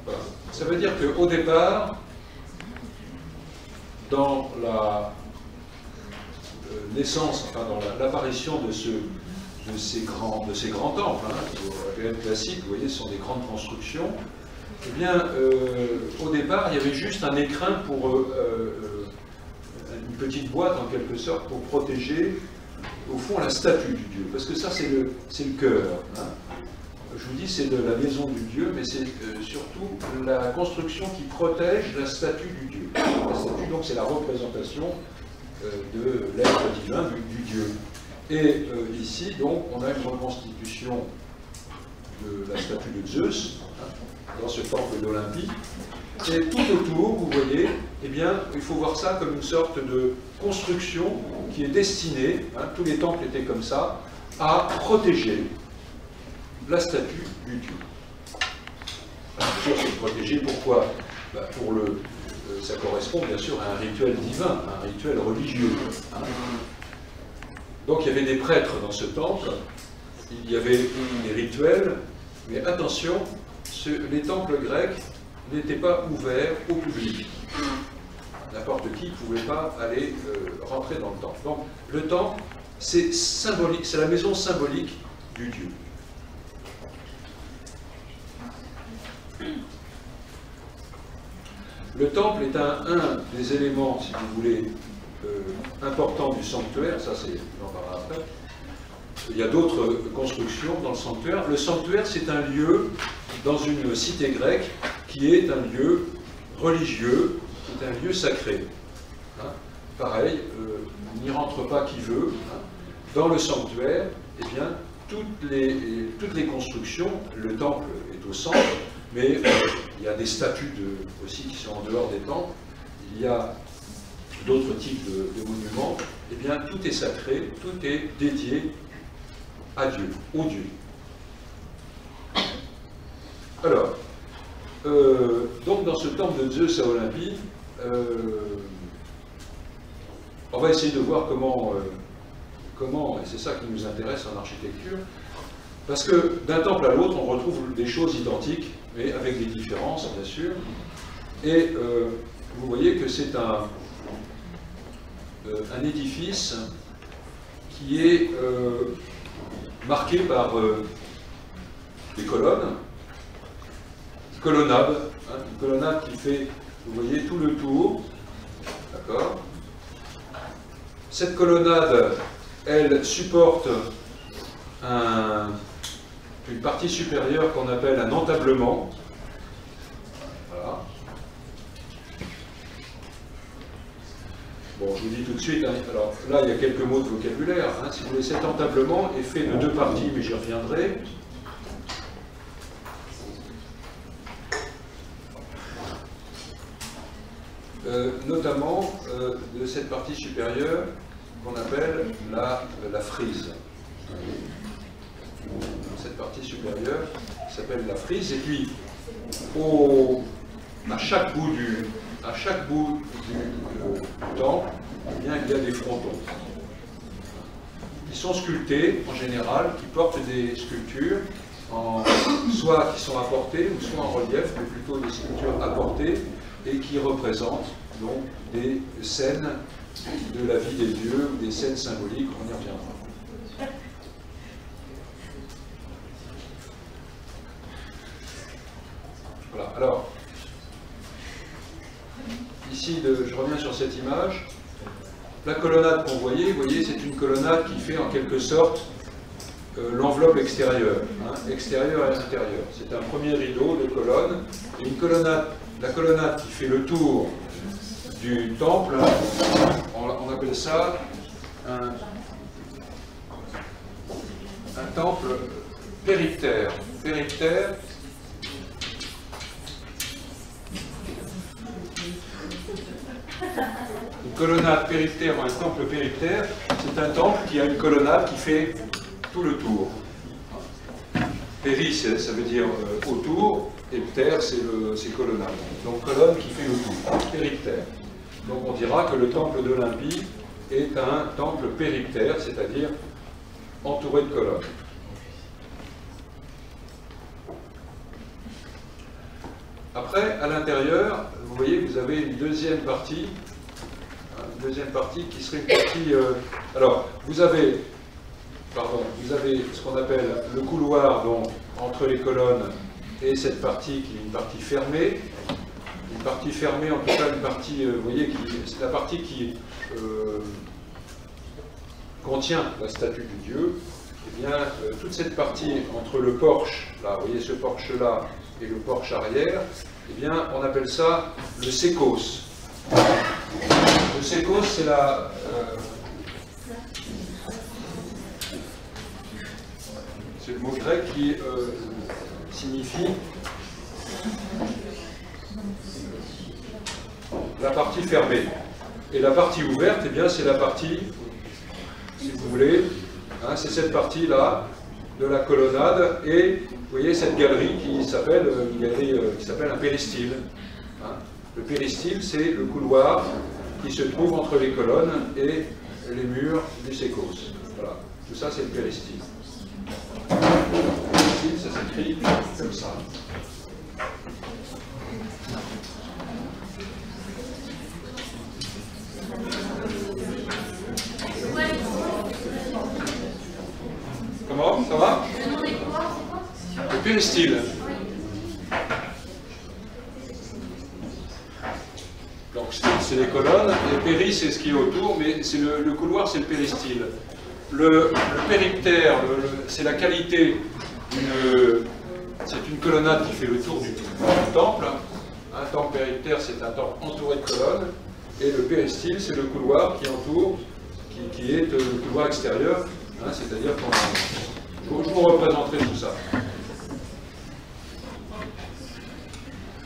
Voilà. Ça veut dire qu'au départ, dans la naissance, enfin dans l'apparition de ces grands temples, quand même classiques, vous voyez, ce sont des grandes constructions, eh bien, au départ, il y avait juste un écrin pour une petite boîte, en quelque sorte, pour protéger, au fond, la statue du Dieu. Parce que ça, c'est le cœur. Hein. Je vous dis, c'est de la maison du Dieu, mais c'est surtout la construction qui protège la statue du Dieu. La statue, donc, c'est la représentation de l'être divin du Dieu. Et ici, donc, on a une reconstitution de la statue de Zeus, dans ce temple d'Olympie. Et tout autour, vous voyez, eh bien, il faut voir ça comme une sorte de construction qui est destinée, tous les temples étaient comme ça, à protéger la statue du Dieu. Alors, bien sûr, c'est protéger, pourquoi? Ça correspond bien sûr à un rituel divin, à un rituel religieux. Donc il y avait des prêtres dans ce temple, il y avait des rituels, mais attention, les temples grecs n'étaient pas ouverts au public. N'importe qui ne pouvait pas aller rentrer dans le temple. Donc le temple, c'est symbolique, c'est la maison symbolique du Dieu. Le temple est un des éléments, si vous voulez, importants du sanctuaire. Ça, on en parlera après. Il y a d'autres constructions dans le sanctuaire. Le sanctuaire, c'est un lieu dans une cité grecque qui est un lieu religieux, qui est un lieu sacré. Hein. Pareil, n'y rentre pas qui veut. Hein. Dans le sanctuaire, eh bien, toutes les constructions, le temple est au centre, mais il y a des statues aussi qui sont en dehors des temples, il y a d'autres types de monuments, eh bien tout est sacré, tout est dédié à Dieu, au Dieu. Alors, donc dans ce temple de Zeus à Olympie, on va essayer de voir comment, et c'est ça qui nous intéresse en architecture, parce que d'un temple à l'autre, on retrouve des choses identiques, mais avec des différences, bien sûr. Et vous voyez que c'est un édifice qui est marqué par des colonnes, colonnade, une colonnade qui fait, vous voyez, tout le tour, d'accord. Cette colonnade, elle supporte une partie supérieure qu'on appelle un entablement. Voilà. Bon, je vous dis tout de suite, hein, alors là il y a quelques mots de vocabulaire. Hein, si vous voulez, cet entablement est fait de deux parties, mais j'y reviendrai. Notamment de cette partie supérieure qu'on appelle la frise. Cette partie supérieure s'appelle la frise, et puis à chaque bout du temple, eh bien, il y a des frontons qui sont sculptés en général, qui portent des sculptures, soit qui sont apportées ou soit en relief, mais plutôt des sculptures apportées, et qui représentent donc des scènes de la vie des dieux, ou des scènes symboliques, on y reviendra. Voilà, alors, ici, je reviens sur cette image. la colonnade qu'on voyait, vous voyez, c'est une colonnade qui fait en quelque sorte l'enveloppe extérieure, hein, extérieure et intérieure. C'est un premier rideau de colonne, et une colonnade, la colonnade qui fait le tour du temple, on appelle ça un temple périptère. Périptère, une colonnade périptère ou un temple périptère, c'est un temple qui a une colonnade qui fait tout le tour. Péri, ça veut dire autour, et ptère, c'est colonnade. Donc colonne qui fait le tour, périptère. Donc on dira que le temple d'Olympie est un temple périptère, c'est-à-dire entouré de colonnes. Après, à l'intérieur, vous voyez, vous avez une deuxième partie qui serait une partie... alors, vous avez ce qu'on appelle le couloir, donc, entre les colonnes et cette partie qui est une partie fermée. Une partie fermée, en tout cas une partie, vous voyez, c'est la partie qui contient la statue du Dieu. Eh bien, toute cette partie entre le porche, là, vous voyez ce porche-là, et le porche arrière, eh bien, on appelle ça le sékos. Le sékos, c'est c'est le mot grec qui signifie la partie fermée. Et la partie ouverte, eh bien, c'est la partie, si vous voulez, hein, c'est cette partie-là de la colonnade, et vous voyez cette galerie qui s'appelle un péristyle. Hein. Le péristyle, c'est le couloir qui se trouve entre les colonnes et les murs du sékos. Voilà, tout ça c'est le péristyle. Le péristyle, ça s'écrit comme ça. Comment? Ça va? Le péristyle. Donc c'est les colonnes, et péri c'est ce qui est autour, mais c'est le couloir, c'est le péristyle. Le périptère, c'est la qualité c'est une colonnade qui fait le tour du temple. Un temple périptère, c'est un temple entouré de colonnes, et le péristyle, c'est le couloir qui entoure, qui est le couloir extérieur, hein, c'est-à-dire je vous représenterai tout ça.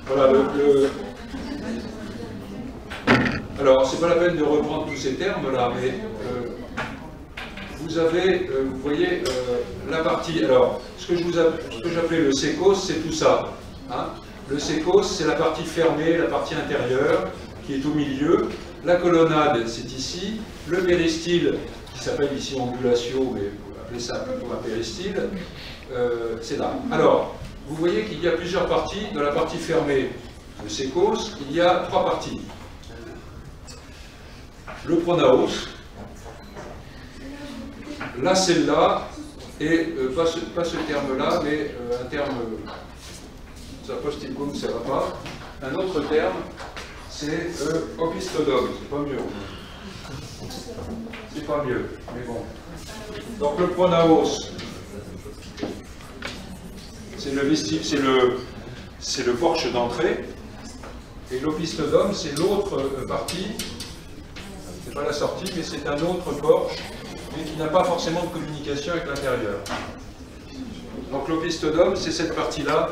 Voilà, alors, c'est pas la peine de reprendre tous ces termes-là, mais vous avez, vous voyez, la partie... Alors, ce que j'appelais le sékos, c'est tout ça. Hein. Le sékos, c'est la partie fermée, la partie intérieure, qui est au milieu. La colonnade, c'est ici. Le péristyle, qui s'appelle ici ondulatio, mais vous appelez ça plutôt un péristyle, c'est là. Alors, vous voyez qu'il y a plusieurs parties. Dans la partie fermée, le sékos, il y a trois parties. Le pronaos, la cella, et pas ce terme-là, mais un terme, zaposticum, ça ne va pas. Un autre terme, c'est opistodome, c'est pas mieux. C'est pas mieux, mais bon. Donc le pronaos, c'est le vestibule, c'est le porche d'entrée, et l'opistodome, c'est l'autre partie. C'est pas la sortie, mais c'est un autre porche, mais qui n'a pas forcément de communication avec l'intérieur. Donc l'opistodome, c'est cette partie-là,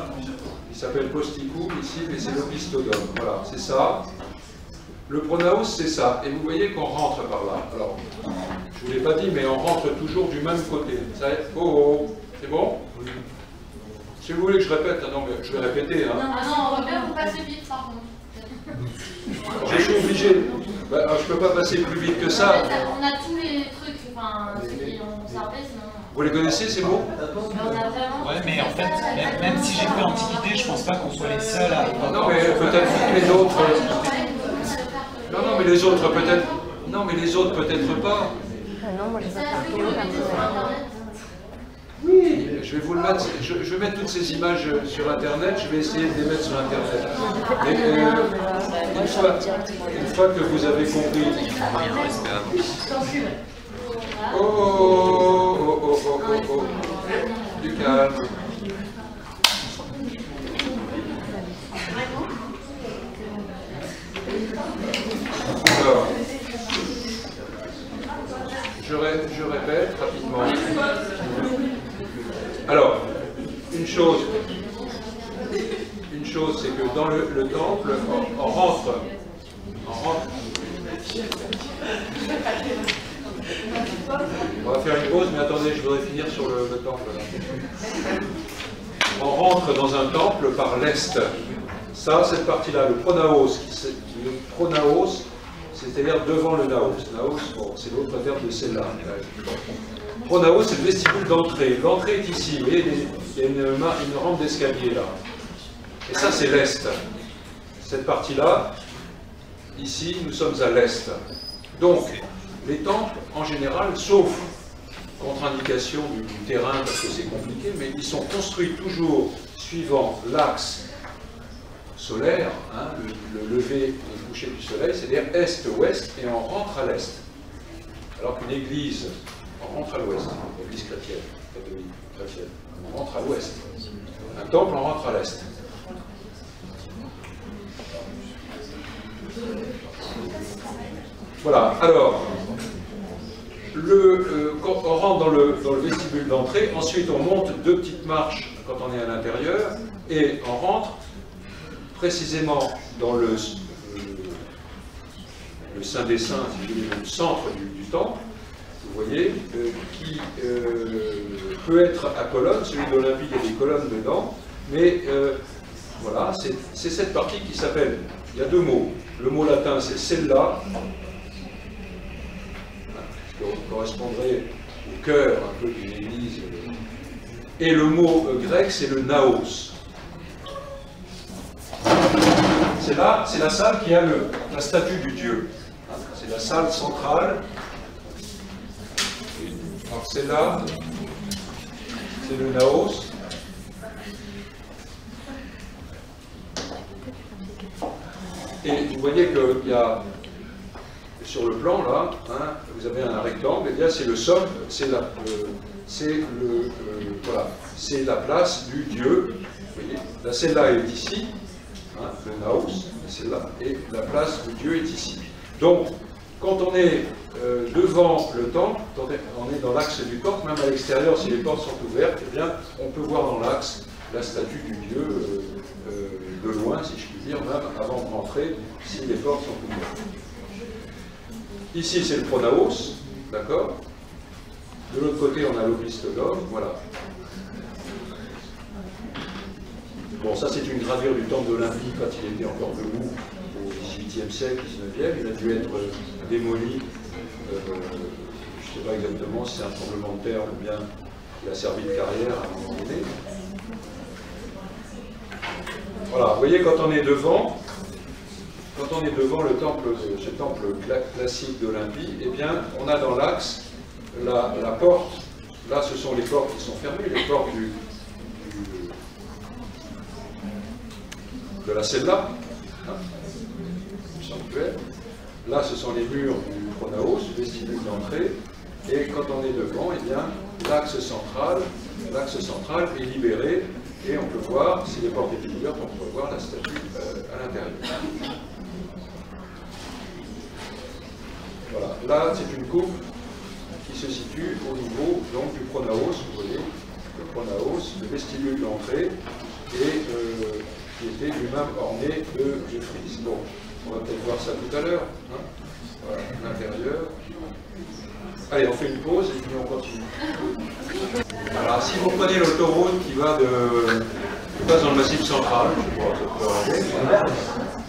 qui s'appelle posticum ici, mais c'est l'opistodome. Voilà, c'est ça. Le pronaos, c'est ça. Et vous voyez qu'on rentre par là. Alors, je ne vous l'ai pas dit, mais on rentre toujours du même côté. Ça va être... Oh, oh. C'est bon? Oui. Si vous voulez que je répète, non, mais je vais répéter. Hein. Non, on va bien vous passer vite, par contre. Je suis obligé. Bah, je ne peux pas passer plus vite que ça. On a tous les trucs, enfin, on s'arrête, sinon... Vous les connaissez, c'est bon? Ouais, mais en fait, même si j'ai fait Antiquité, je pense pas qu'on soit les seuls à... Non, mais peut-être les autres... Non, mais les autres, peut-être... Non, mais les autres, peut-être pas. Non, moi, je vais pas Oui, je vais vous le mettre, je vais mettre toutes ces images sur Internet, je vais essayer de les mettre sur Internet. Mais une fois que vous avez compris... Oh, oh, oh, oh, oh, oh, oh. Du calme. Alors, je répète rapidement. Alors, une chose c'est que dans le temple, on rentre. On va faire une pause, mais attendez, je voudrais finir sur le temple. Là. On rentre dans un temple par l'est. Ça, cette partie-là, le pronaos, c'est-à-dire devant le naos. Naos, bon, c'est l'autre terme de celle-là. Pronaos, c'est le vestibule d'entrée. L'entrée est ici, vous voyez, il y a une rampe d'escalier là. Et ça, c'est l'est. Cette partie-là, ici, nous sommes à l'est. Donc, les temples, en général, sauf contre-indication du terrain, parce que c'est compliqué, mais ils sont construits toujours suivant l'axe solaire, hein, le lever et le coucher du soleil, c'est-à-dire est-ouest, et on rentre à l'est. Alors qu'une église, on rentre à l'ouest, l'église chrétienne, catholique, chrétienne, on rentre à l'ouest. Un temple, on rentre à l'est. Voilà, alors, quand on rentre dans le vestibule d'entrée, ensuite on monte 2 petites marches quand on est à l'intérieur, et on rentre précisément dans le Saint des Saints, le centre du temple, vous voyez, qui peut être à colonnes. Celui d'Olympie, il y a des colonnes dedans, mais voilà, c'est cette partie qui s'appelle, il y a 2 mots. Le mot latin, c'est cella, qui correspondrait au cœur un peu d'une église, et le mot grec, c'est le naos. C'est là, c'est la salle qui a la statue du dieu. C'est la salle centrale. Alors c'est là, c'est le naos. Et vous voyez qu'il y a, sur le plan là, hein, vous avez un rectangle, et bien c'est le socle, voilà, c'est la place du dieu. Vous voyez, la cella est ici. Hein, le naos, c'est là, et la place du dieu est ici. Donc, quand on est devant le temple, quand on est dans l'axe du temple, même à l'extérieur, si les portes sont ouvertes, eh bien, on peut voir dans l'axe la statue du dieu de loin, si je puis dire, même avant de rentrer, si les portes sont ouvertes. Ici, c'est le pronaos, d'accord. De l'autre côté, on a l'opistonome, voilà. Bon, ça c'est une gravure du temple d'Olympie quand il était encore debout au XVIIIe siècle, XIXe. Il a dû être démoli. Je ne sais pas exactement si c'est un tremblement de terre ou bien il a servi de carrière à un moment donné. Voilà, vous voyez, quand on est devant le temple, ce temple classique d'Olympie, eh bien, on a dans l'axe la porte. Là, ce sont les portes qui sont fermées, les portes de la cella, hein, du sanctuaire. Là, ce sont les murs du pronaos, du vestibule d'entrée. Et quand on est devant, eh bien, l'axe central est libéré. Et on peut voir, si les portes étaient ouvertes, on peut voir la statue à l'intérieur. Voilà, là c'est une coupe qui se situe au niveau donc, du pronaos, vous voyez, le pronaos, le vestibule d'entrée, et qui était lui-même orné de frise. Bon, on va peut-être voir ça tout à l'heure. Hein. Voilà, l'intérieur. Allez, on fait une pause et puis on continue. Alors, si vous prenez l'autoroute qui passe dans le Massif central, je crois que ça peut aller,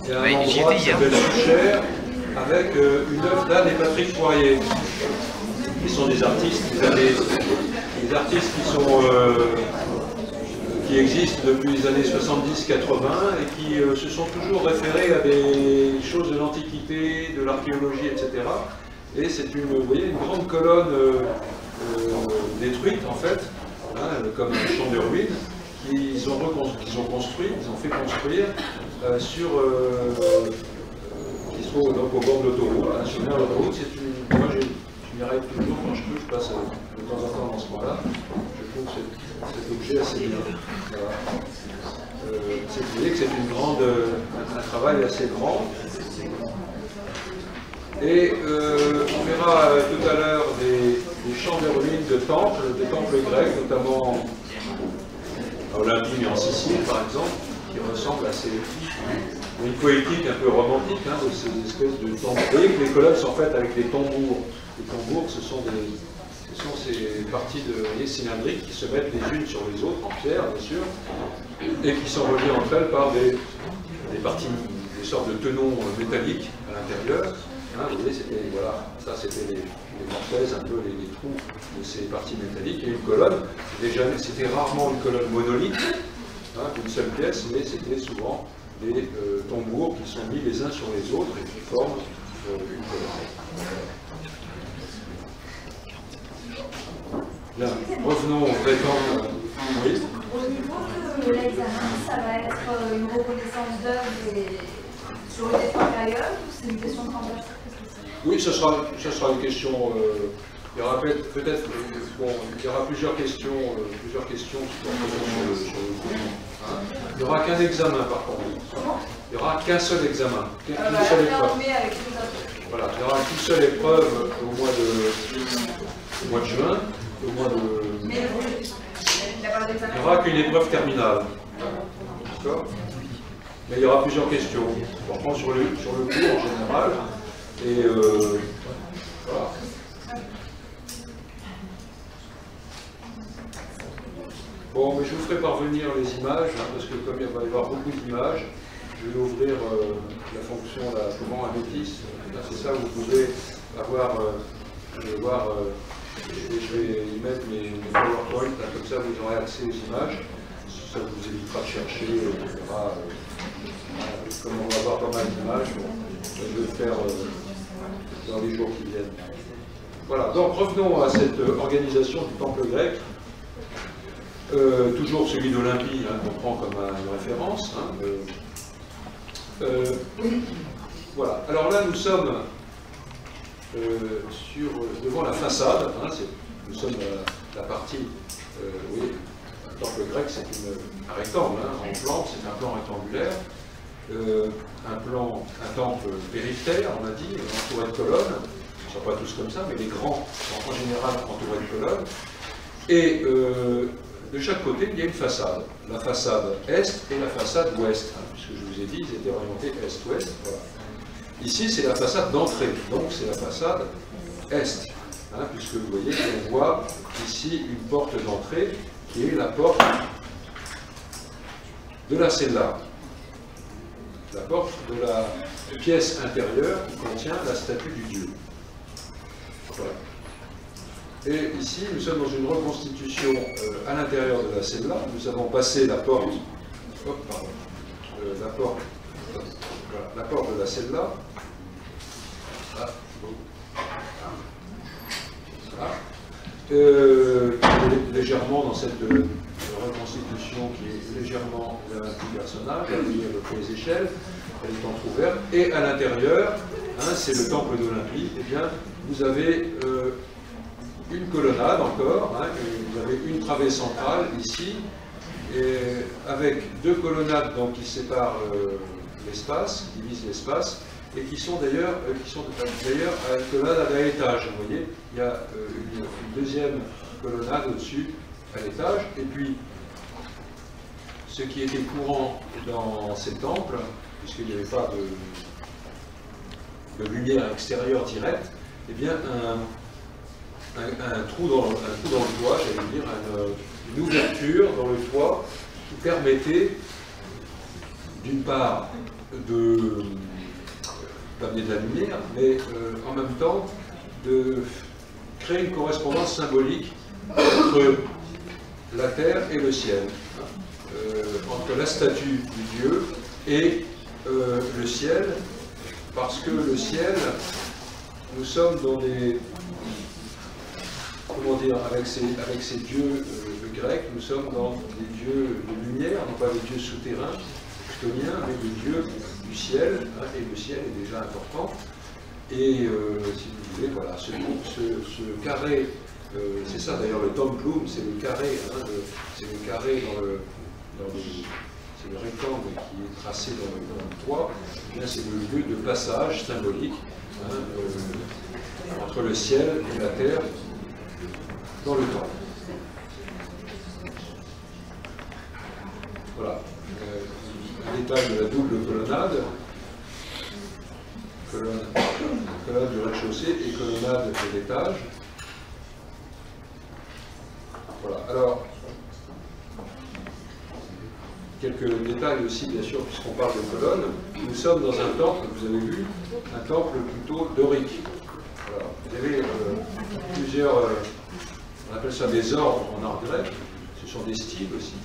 il y a un endroit qui s'appelle Suchère, avec une œuvre d'Anne et Patrick Poirier. Ils sont des artistes, des artistes qui existent depuis les années 70-80 et qui se sont toujours référés à des choses de l'Antiquité, de l'archéologie, etc. Et c'est vous voyez, une grande colonne détruite, en fait, hein, comme un champ de ruines, qu'ils ont construit, ils ont fait construire qui se trouve donc au bord de l'autoroute, hein, sur l'autoroute. Moi je m'y arrête toujours quand je peux, je passe de temps en temps dans ce coin-là. Je trouve cet objet assez bien. Voilà. Vous voyez que c'est un travail assez grand. Et on verra tout à l'heure des champs de ruines de temples grecs, notamment à Olympie et en Sicile par exemple, qui ressemblent à une poétique un peu romantique, hein, de ces espèces de tambours. Vous voyez que les colonnes sont faites avec des tambours. Les tambours, ce sont ces parties cylindriques qui se mettent les unes sur les autres, en pierre bien sûr, et qui sont reliées entre elles par des sortes de tenons métalliques à l'intérieur. Hein, vous voyez, ça c'était les mortaises, un peu les trous de ces parties métalliques. Et une colonne, c'était rarement une colonne monolithe, hein, une seule pièce, mais c'était souvent des tambours qui sont mis les uns sur les autres et qui forment une colonne. Bien, revenons au vrai temps. Oui. Au niveau de l'examen, ça va être une reconnaissance d'œuvre sur une époque ailleurs ou c'est une question transversale? Oui, ce sera une question. Il y aura peut-être il y aura plusieurs questions qui porteront sur le cours. Hein. Il n'y aura qu'un examen par contre. Il n'y aura qu'un seul examen. Qu'une seule épreuve. Voilà, il y aura qu'une seule épreuve au mois de juin. Il n'y aura qu'une épreuve terminale. D'accord? Mais il y aura plusieurs questions. Portant sur le cours en général. Et voilà. Bon, mais je vous ferai parvenir les images, hein, parce que comme il va y avoir beaucoup d'images, je vais ouvrir la fonction comment un métis. C'est ça où vous pouvez avoir, je vais y mettre mes PowerPoint, hein, comme ça vous aurez accès aux images. Ça vous évitera de chercher, etc. Comme on va avoir pas mal d'images, je vais le faire dans les jours qui viennent. Voilà, donc revenons à cette organisation du temple grec. Toujours celui d'Olympie, hein, qu'on prend comme une référence. Hein, voilà, alors là nous sommes devant la façade. Hein, nous sommes la partie, oui, le temple grec c'est un rectangle, hein, en plan, c'est un plan rectangulaire. Un temple périptère, on a dit, entouré de colonnes. Ils ne sont pas tous comme ça, mais les grands sont en général entourés de colonnes. Et de chaque côté, il y a une façade. La façade est et la façade ouest, hein, puisque je vous ai dit, ils étaient orientés est-ouest. Voilà. Ici, c'est la façade d'entrée, donc c'est la façade est, hein, puisque vous voyez qu'on voit ici une porte d'entrée qui est la porte de la cella. La porte de la pièce intérieure qui contient la statue du dieu. Voilà. Et ici, nous sommes dans une reconstitution à l'intérieur de la cella. Nous avons passé la porte, la porte de la cella. Voilà. Légèrement dans cette reconstitution qui est légèrement vers un petit personnage, avec les échelles, elle est entrouverte, et à l'intérieur, hein, c'est le temple d'Olympie, et bien vous avez une colonnade encore, hein, vous avez une travée centrale ici, et avec deux colonnades donc, qui séparent l'espace, qui divisent l'espace, et qui sont d'ailleurs à une colonnade à étage. Vous voyez, il y a une deuxième colonnade au-dessus à l'étage, et puis ce qui était courant dans ces temples, puisqu'il n'y avait pas de lumière extérieure directe, eh bien un trou dans le toit, j'allais dire, une ouverture dans le toit qui permettait d'une part d'amener de la lumière, mais en même temps de créer une correspondance symbolique entre la terre et le ciel, entre la statue du dieu et le ciel, parce que le ciel, nous sommes dans des comment dire, avec ces dieux grecs, nous sommes dans des dieux de lumière, non pas des dieux souterrains, chthoniens, mais des dieux du ciel, hein, et le ciel est déjà important. Et si vous voulez, voilà, ce carré, c'est ça d'ailleurs le templum, c'est le carré, hein, c'est le carré c'est le rectangle qui est tracé dans le toit, c'est le lieu de passage symbolique, hein, entre le ciel et la terre dans le temps. Voilà. Un détail de la double colonnade, colonnade du rez-de-chaussée et colonnade de l'étage. Voilà. Alors, quelques détails aussi, bien sûr, puisqu'on parle de colonnes. Nous sommes dans un temple, vous avez vu, un temple plutôt dorique. Voilà. Vous avez plusieurs, on appelle ça des ordres en art grec, ce sont des styles aussi.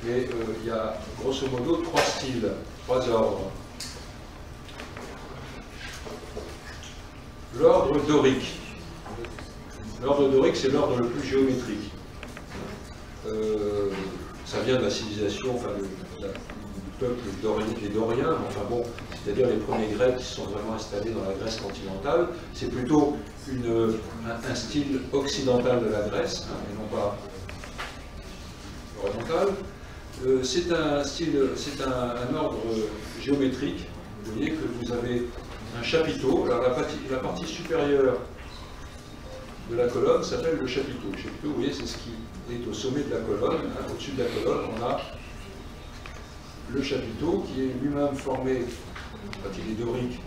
Mais il y a grosso modo 3 styles, 3 ordres. L'ordre dorique. L'ordre dorique, c'est l'ordre le plus géométrique. Ça vient de la civilisation, enfin du peuple dorien, des Doriens, enfin bon, c'est-à-dire les premiers Grecs qui se sont vraiment installés dans la Grèce continentale. C'est plutôt un style occidental de la Grèce, hein, et non pas oriental. C'est un style, c'est un ordre géométrique. Vous voyez que vous avez un chapiteau. Alors la partie supérieure de la colonne s'appelle le chapiteau. Le chapiteau, vous voyez, c'est ce qui est au sommet de la colonne. Hein, au-dessus de la colonne, on a le chapiteau qui est lui-même formé, quand il est dorique,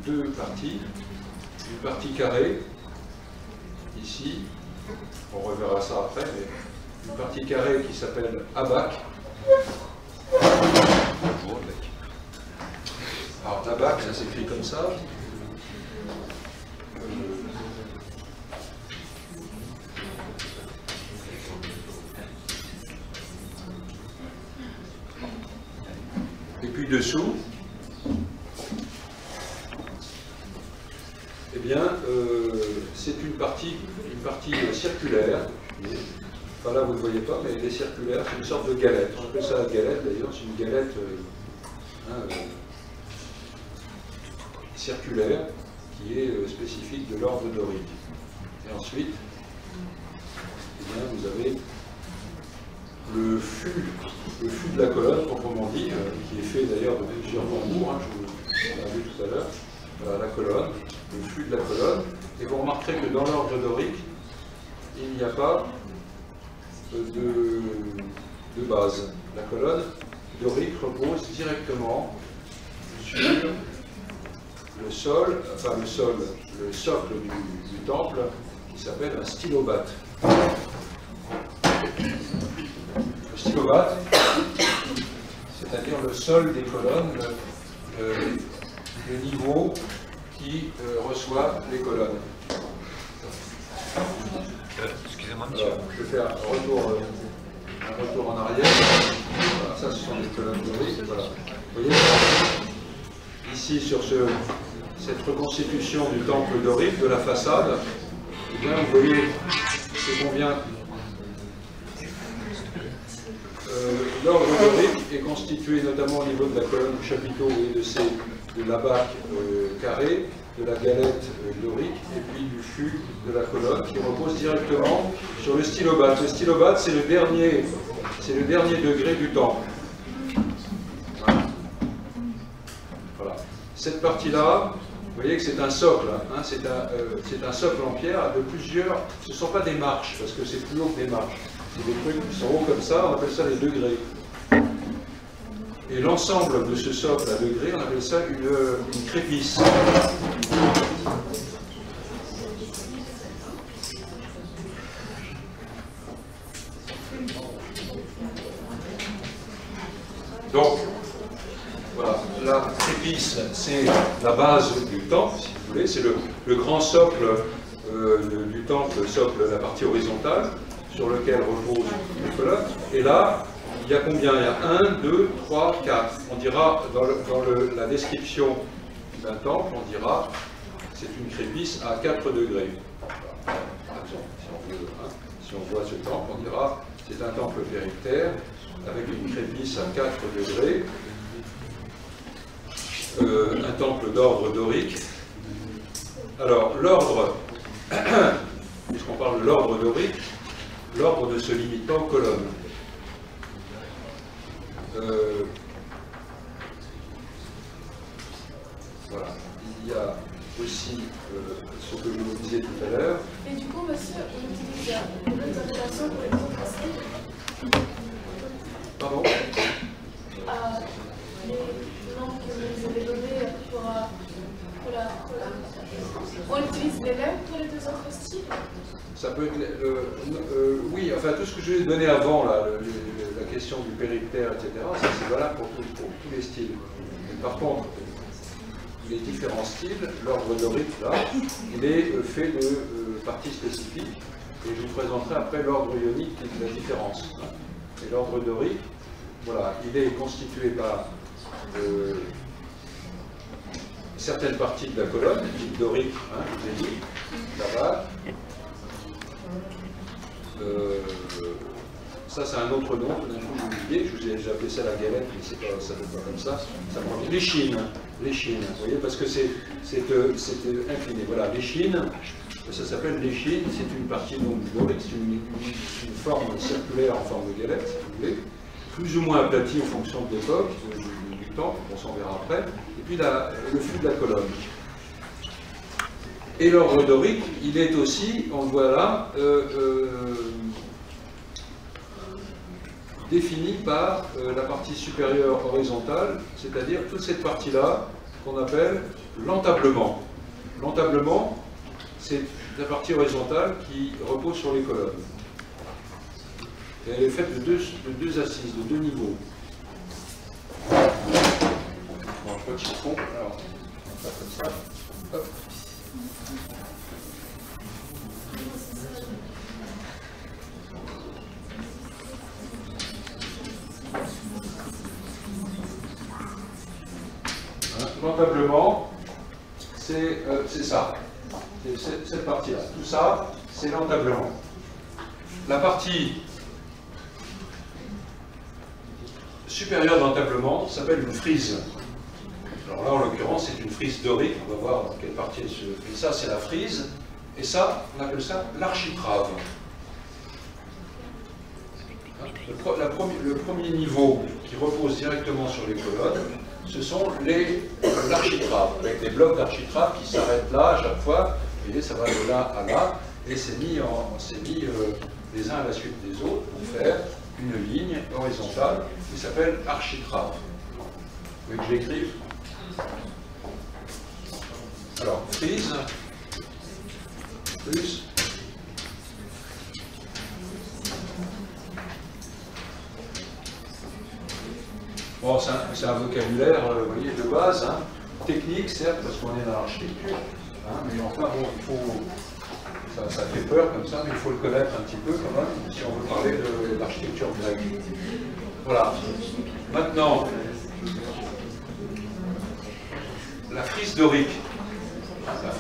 de 2 parties. Une partie carrée, ici, on reverra ça après, mais une partie carrée qui s'appelle abaque. Alors l'abaque, ça s'écrit comme ça. Et puis dessous, eh bien, c'est une partie circulaire. Enfin là, vous ne voyez pas, mais elle est circulaire, c'est une sorte de galette. On appelle ça la galette, d'ailleurs, c'est une galette circulaire qui est spécifique de l'ordre dorique. Et ensuite, eh bien, vous avez le fût de la colonne, proprement dit, qui est fait d'ailleurs de plusieurs tambours, hein, je vous l'ai vu tout à l'heure. Voilà la colonne, le fût de la colonne. Et vous remarquerez que dans l'ordre dorique, il n'y a pas de base. La colonne dorique repose directement sur le sol, enfin le socle du temple, qui s'appelle un stylobate. Le stylobate, c'est-à-dire le sol des colonnes, le niveau qui reçoit les colonnes. Excusez-moi, monsieur. Alors, je vais faire un retour en arrière. Voilà, ça, ce sont les colonnes doriques. Voilà. Vous voyez, ici, sur cette reconstitution du temple dorique, de la façade, eh bien, vous voyez ce qu'on vient. L'ordre dorique est constitué notamment au niveau de la colonne du chapiteau et de l'abaque carré, de la galette dorique et puis du fût de la colonne qui repose directement sur le stylobate. Le stylobate, c'est le dernier degré du temple. Voilà. Cette partie-là, vous voyez que c'est un socle, hein, c'est un socle en pierre de plusieurs. Ce ne sont pas des marches parce que c'est plus haut que des marches. C'est des trucs qui sont hauts comme ça, on appelle ça les degrés. Et l'ensemble de ce socle à degrés, on appelle ça une crépice. Donc, voilà, la crépice, c'est la base du temple, si vous voulez, c'est le grand socle du temple, le socle, la partie horizontale, sur lequel reposent les colonnes. Et là, il y a combien? Il y a 1, 2, 3, 4. On dira, dans la description d'un temple, on dira c'est une crépice à 4 degrés. À exemple. Si on voit ce temple, on dira c'est un temple périctère avec une crépice à 4 degrés, un temple d'ordre dorique. Alors, l'ordre, puisqu'on parle de l'ordre dorique, l'ordre ne se limite pas aux colonnes. Voilà. Il y a aussi ce que je vous disais tout à l'heure. Et du coup, monsieur, on utilise l'autorisation pour les autres styles. Pardon? Les noms que vous avez donnés pour la... On utilise les mêmes pour les deux autres styles? Ça peut être... oui, enfin tout ce que je vous ai donné avant, là, la question du périctère, etc., ça c'est valable pour tous les styles. Mais par contre, les différents styles, l'ordre dorique, là, il est fait de parties spécifiques, et je vous présenterai après l'ordre ionique qui est la différence. Et l'ordre dorique, voilà, il est constitué par certaines parties de la colonne, type dorique, je vous ai dit, là-bas. Ça, c'est un autre nom, tout d'un coup, j'ai oublié, je vous ai déjà appelé ça la galette, mais ça ne fait pas comme ça. L'échine, vous voyez, parce que c'est incliné. Voilà, l'échine, ça s'appelle l'échine, c'est une partie donc du dorique, c'est une forme circulaire en forme de galette, si vous voulez, plus ou moins aplatie en fonction de l'époque, du temps, on s'en verra après, et puis le fût de la colonne. Et l'ordre dorique, il est aussi, on le voit là, défini par la partie supérieure horizontale, c'est-à-dire toute cette partie-là qu'on appelle l'entablement. L'entablement, c'est la partie horizontale qui repose sur les colonnes. Et elle est faite de deux assises, de deux niveaux. Bon, je vois qu'ils font, alors, on va faire comme ça. Hop. L'entablement, c'est ça, c'est cette partie-là. Tout ça, c'est l'entablement. La partie supérieure de l'entablement s'appelle une frise. Alors là, en l'occurrence, c'est une frise dorique. On va voir dans quelle partie elle se fait. Ça, c'est la frise. Et ça, on appelle ça l'architrave. Le premier niveau qui repose directement sur les colonnes, ce sont l'architrave, avec des blocs d'architrave qui s'arrêtent là à chaque fois. Vous voyez, ça va de là à là, et c'est mis les uns à la suite des autres pour faire une ligne horizontale qui s'appelle architrave. Vous voulez que je l'écrive? Alors, frise, plus, bon, c'est un vocabulaire, vous voyez, de base, hein, technique, certes, parce qu'on est dans l'architecture, hein, mais enfin, bon, il faut, ça fait peur comme ça, mais il faut le connaître un petit peu quand même, si on veut parler de l'architecture grecque. Voilà. Maintenant, la frise dorique. La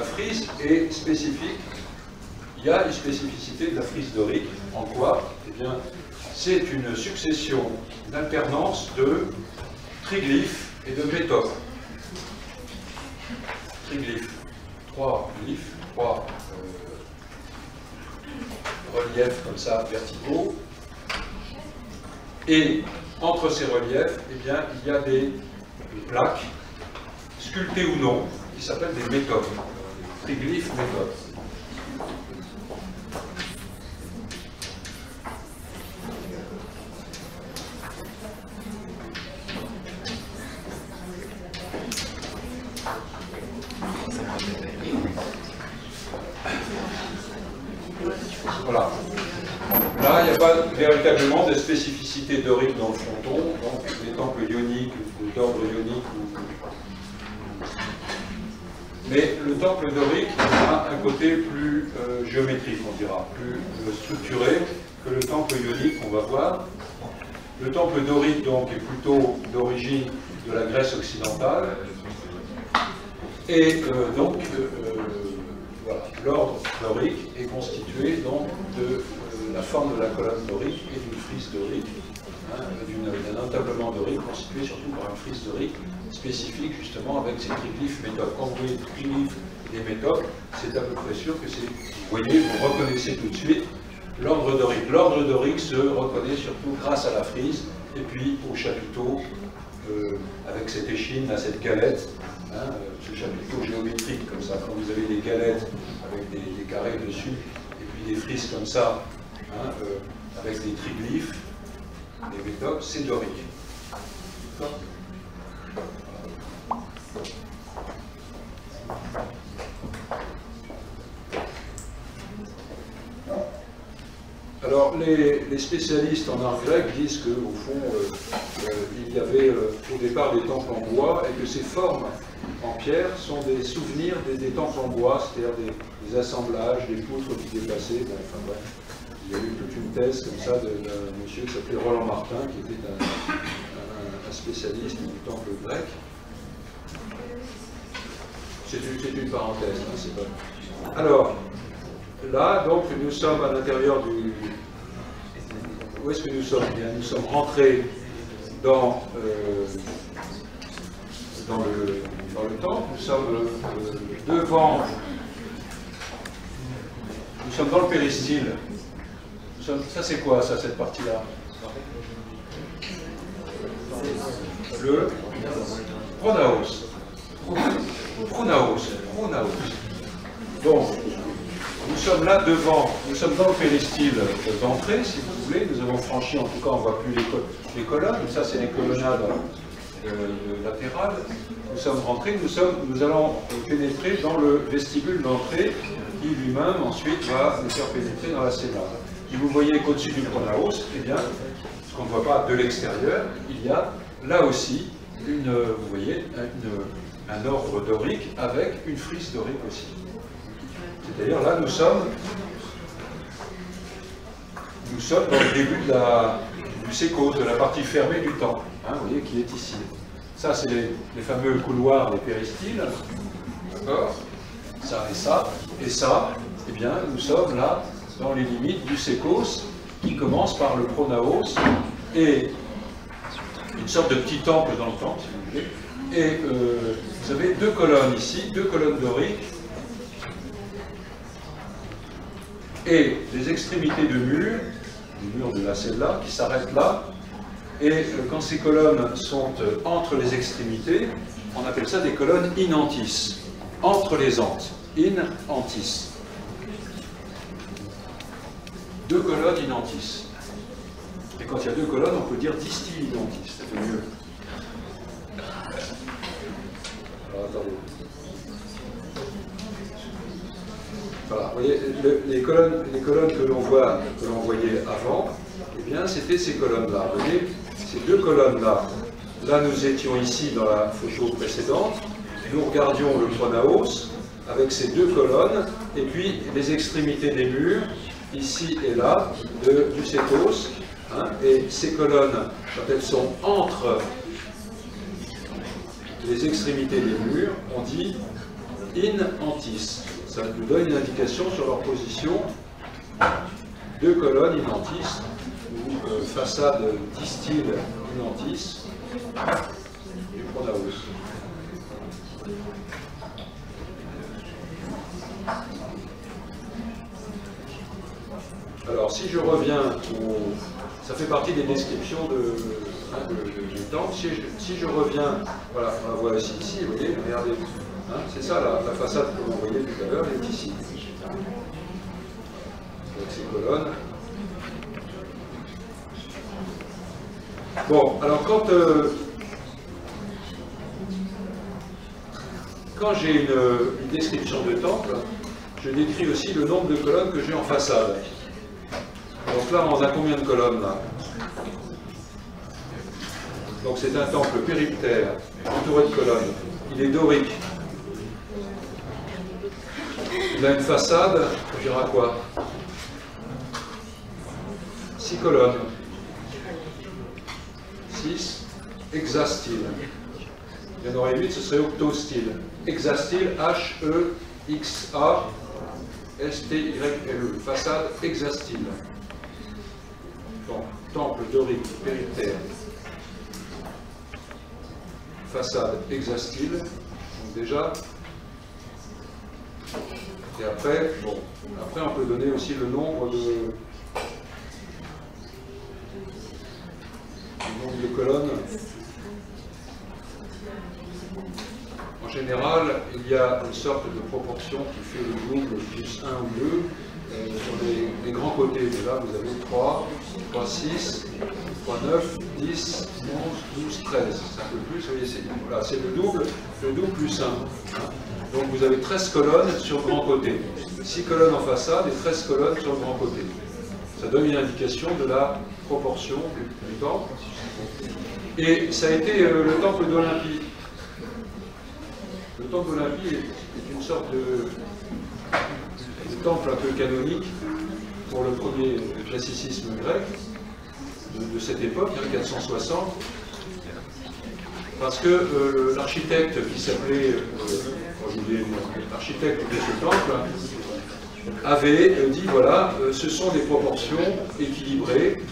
frise est spécifique. Il y a une spécificité de la frise dorique. En quoi? Eh bien, c'est une succession d'alternance de triglyphes et de métopes. Triglyphes, 3 glyphes, 3 reliefs comme ça, verticaux. Et entre ces reliefs, eh bien, il y a des plaques, sculptées ou non, qui s'appellent des métopes. Triglyphes, métopes. Voilà. Là, il n'y a pas véritablement de spécificité dorique dans le fronton, donc les temples ioniques, d'ordre ionique. Mais le temple dorique a un côté plus géométrique, on dira, plus structuré que le temple ionique qu'on va voir. Le temple dorique, donc, est plutôt d'origine de la Grèce occidentale. Et donc, voilà, l'ordre dorique est constitué donc de la forme de la colonne dorique et d'une frise dorique, hein, d'un entablement dorique constitué surtout par une frise dorique spécifique justement avec ces triglyphes métopes. Quand vous voyez des triglyphes et des métopes, c'est à peu près sûr que c'est, vous voyez, vous reconnaissez tout de suite l'ordre dorique. L'ordre dorique se reconnaît surtout grâce à la frise et puis au chapiteau avec cette échine, là, cette galette, hein, ce chapiteau géométrique comme ça. Quand vous avez des galettes avec des carrés dessus et puis des frises comme ça, hein, avec des triglyphes, des métopes, c'est dorique. D'accord ? Alors, les spécialistes en art grec disent qu'au fond, il y avait au départ des temples en bois et que ces formes en pierre sont des souvenirs des temples en bois, c'est-à-dire des assemblages, des poutres qui déplaçaient. Bon, enfin bref, il y a eu toute une thèse comme ça d'un monsieur qui s'appelait Roland Martin, qui était un spécialiste du temple grec. C'est une parenthèse, hein, c'est pas... Alors, là, donc, nous sommes à l'intérieur du... Où est-ce que nous sommes? Bien, nous sommes rentrés dans le temple, nous sommes devant... Nous sommes dans le péristyle. Ça, c'est quoi, ça, cette partie-là? Le pronaos. Pronaos. Donc, nous sommes là devant, nous sommes dans le péristyle d'entrée, si vous voulez. Nous avons franchi, en tout cas, on ne voit plus les colonnes. Ça, c'est les colonnades latérales. Nous sommes rentrés, nous allons pénétrer dans le vestibule d'entrée qui lui-même, ensuite, va nous faire pénétrer dans la cellule. Et vous voyez qu'au-dessus du pronaos, eh bien, ce qu'on ne voit pas de l'extérieur, il y a là aussi, vous voyez, un ordre dorique avec une frise dorique aussi. C'est-à-dire là, nous sommes dans le début du sécos, de la partie fermée du temple, hein, vous voyez, qui est ici. Ça, c'est les fameux couloirs des péristyles, d'accord? Ça, et ça, eh bien, nous sommes là, dans les limites du sécos, qui commence par le pronaos, et une sorte de petit temple dans le temple, si vous voulez. Et vous avez deux colonnes ici, deux colonnes doriques, et des extrémités de murs, du mur de la cella, qui s'arrêtent là. Et quand ces colonnes sont entre les extrémités, on appelle ça des colonnes in antis, entre les antes, in antis. Deux colonnes in antis. Et quand il y a deux colonnes, on peut dire distil in antis, ça fait mieux. Alors attendez. Voilà, vous voyez, les colonnes que l'on voyait avant, eh bien, c'était ces colonnes-là. Vous voyez, ces deux colonnes-là. Là, nous étions ici dans la photo précédente. Nous regardions le pronaos avec ces deux colonnes, et puis les extrémités des murs, ici et là, du sécos. Hein, et ces colonnes, quand elles sont entre les extrémités des murs, on dit in antis. Ça nous donne une indication sur leur position. Deux colonnes in antis, ou façade distile in antis du pronaos. Alors, si je reviens ça fait partie des descriptions du temple. Si je reviens, voilà, on la voit ici, vous voyez, regardez. Hein, c'est ça la façade que vous voyez tout à l'heure, elle est ici. Avec ces colonnes. Bon, alors quand j'ai une description de temple, je décris aussi le nombre de colonnes que j'ai en façade. Donc là, on a combien de colonnes là? Donc c'est un temple périptère, entouré de colonnes. Il est dorique. Il a une façade, je dirais quoi? 6 colonnes. 6. Hexastyle. Il y en aurait 8, ce serait octostyle. Hexastyle, H-E-X-A, S-T-Y-L-E, façade hexastyle. Donc, temple dorique périptère, façade hexastyle. Donc déjà, et après, bon, après on peut donner aussi le nombre de colonnes. En général, il y a une sorte de proportion qui fait le double plus 1 ou 2 sur les grands côtés. Mais là, vous avez 3, 3, 6, 3, 9, 10, 11, 12, 13. C'est un peu plus, vous voyez, voilà, c'est le double plus 1. Donc vous avez 13 colonnes sur le grand côté. 6 colonnes en façade et 13 colonnes sur le grand côté. Ça donne une indication de la proportion du temple. Et ça a été le temple d'Olympie. Le temple d'Olympie est une sorte de temple un peu canonique pour le premier classicisme grec de cette époque, 460, parce que l'architecte qui s'appelait, l'architecte de ce temple, avait dit, voilà, ce sont des proportions équilibrées,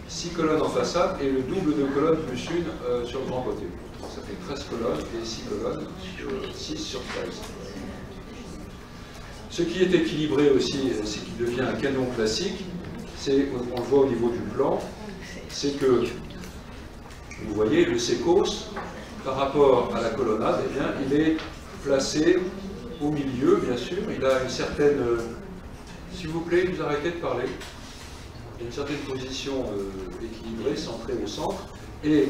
6 colonnes en façade et le double de colonnes plus une sur le grand côté. Ça fait 13 colonnes et 6 colonnes, 6 sur 13. Ce qui est équilibré aussi, ce qui devient un canon classique, c'est, on le voit au niveau du plan, c'est que, vous voyez, le sécos, par rapport à la colonnade, eh bien, il est placé au milieu, bien sûr. Il a une certaine... S'il vous plaît, vous arrêtez de parler. Il y a une certaine position équilibrée, centrée au centre. Et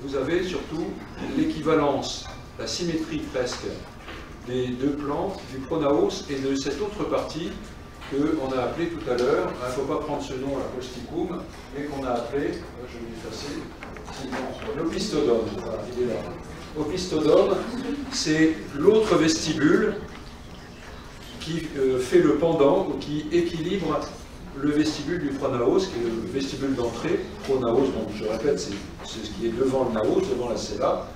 vous avez surtout l'équivalence, la symétrie presque, des deux plans, du pronaos et de cette autre partie qu'on a appelée tout à l'heure, il ne faut pas prendre ce nom, la posticum, mais qu'on a appelé, je vais l'effacer, l'opistodome. Voilà, il est là. Opistodome, c'est l'autre vestibule qui fait le pendant, ou qui équilibre le vestibule du pronaos, qui est le vestibule d'entrée. Pronaos, donc je répète, c'est ce qui est devant le naos, devant la cella,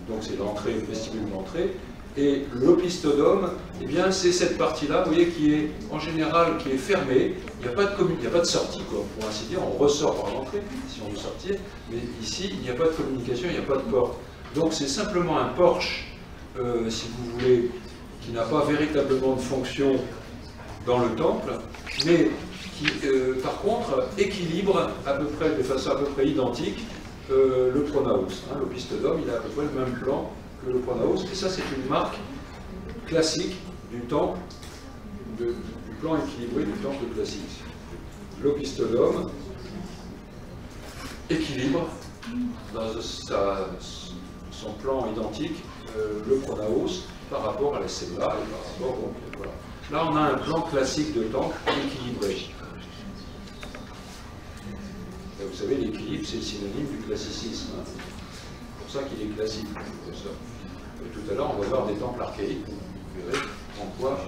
donc c'est l'entrée, le vestibule d'entrée. Et l'opistodome, eh bien, c'est cette partie-là, vous voyez, qui est en général qui est fermée. Il n'y a pas de sortie, quoi. Pour ainsi dire, on ressort par l'entrée si on veut sortir, mais ici, il n'y a pas de communication, il n'y a pas de porte. Donc c'est simplement un porche, si vous voulez, qui n'a pas véritablement de fonction dans le temple, mais qui, par contre, équilibre à peu près, de façon à peu près identique, le pronaos. Hein, l'opistodome, il a à peu près le même plan que le pronaos, et ça c'est une marque classique du temple, du plan équilibré du temple classique. L'opistodome équilibre dans son plan identique le pronaos par rapport à la cella et par rapport au... Voilà. Là on a un plan classique de temple équilibré. Et vous savez, l'équilibre c'est le synonyme du classicisme. Hein. C'est pour ça qu'il est classique. Tout à l'heure, on va voir des temples archaïques, vous verrez en quoi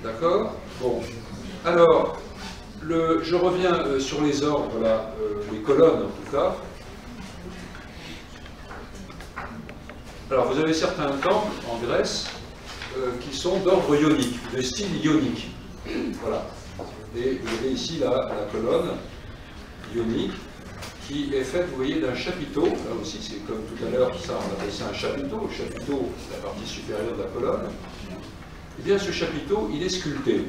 D'accord. Bon. Alors, je reviens sur les ordres, là, les colonnes en tout cas. Alors, vous avez certains temples en Grèce qui sont d'ordre ionique, de style ionique. Voilà. Et vous avez ici la colonne ionique qui est faite, vous voyez, d'un chapiteau. Là aussi, c'est comme tout à l'heure, ça, on appelle ça un chapiteau. Le chapiteau, c'est la partie supérieure de la colonne. Eh bien, ce chapiteau, il est sculpté.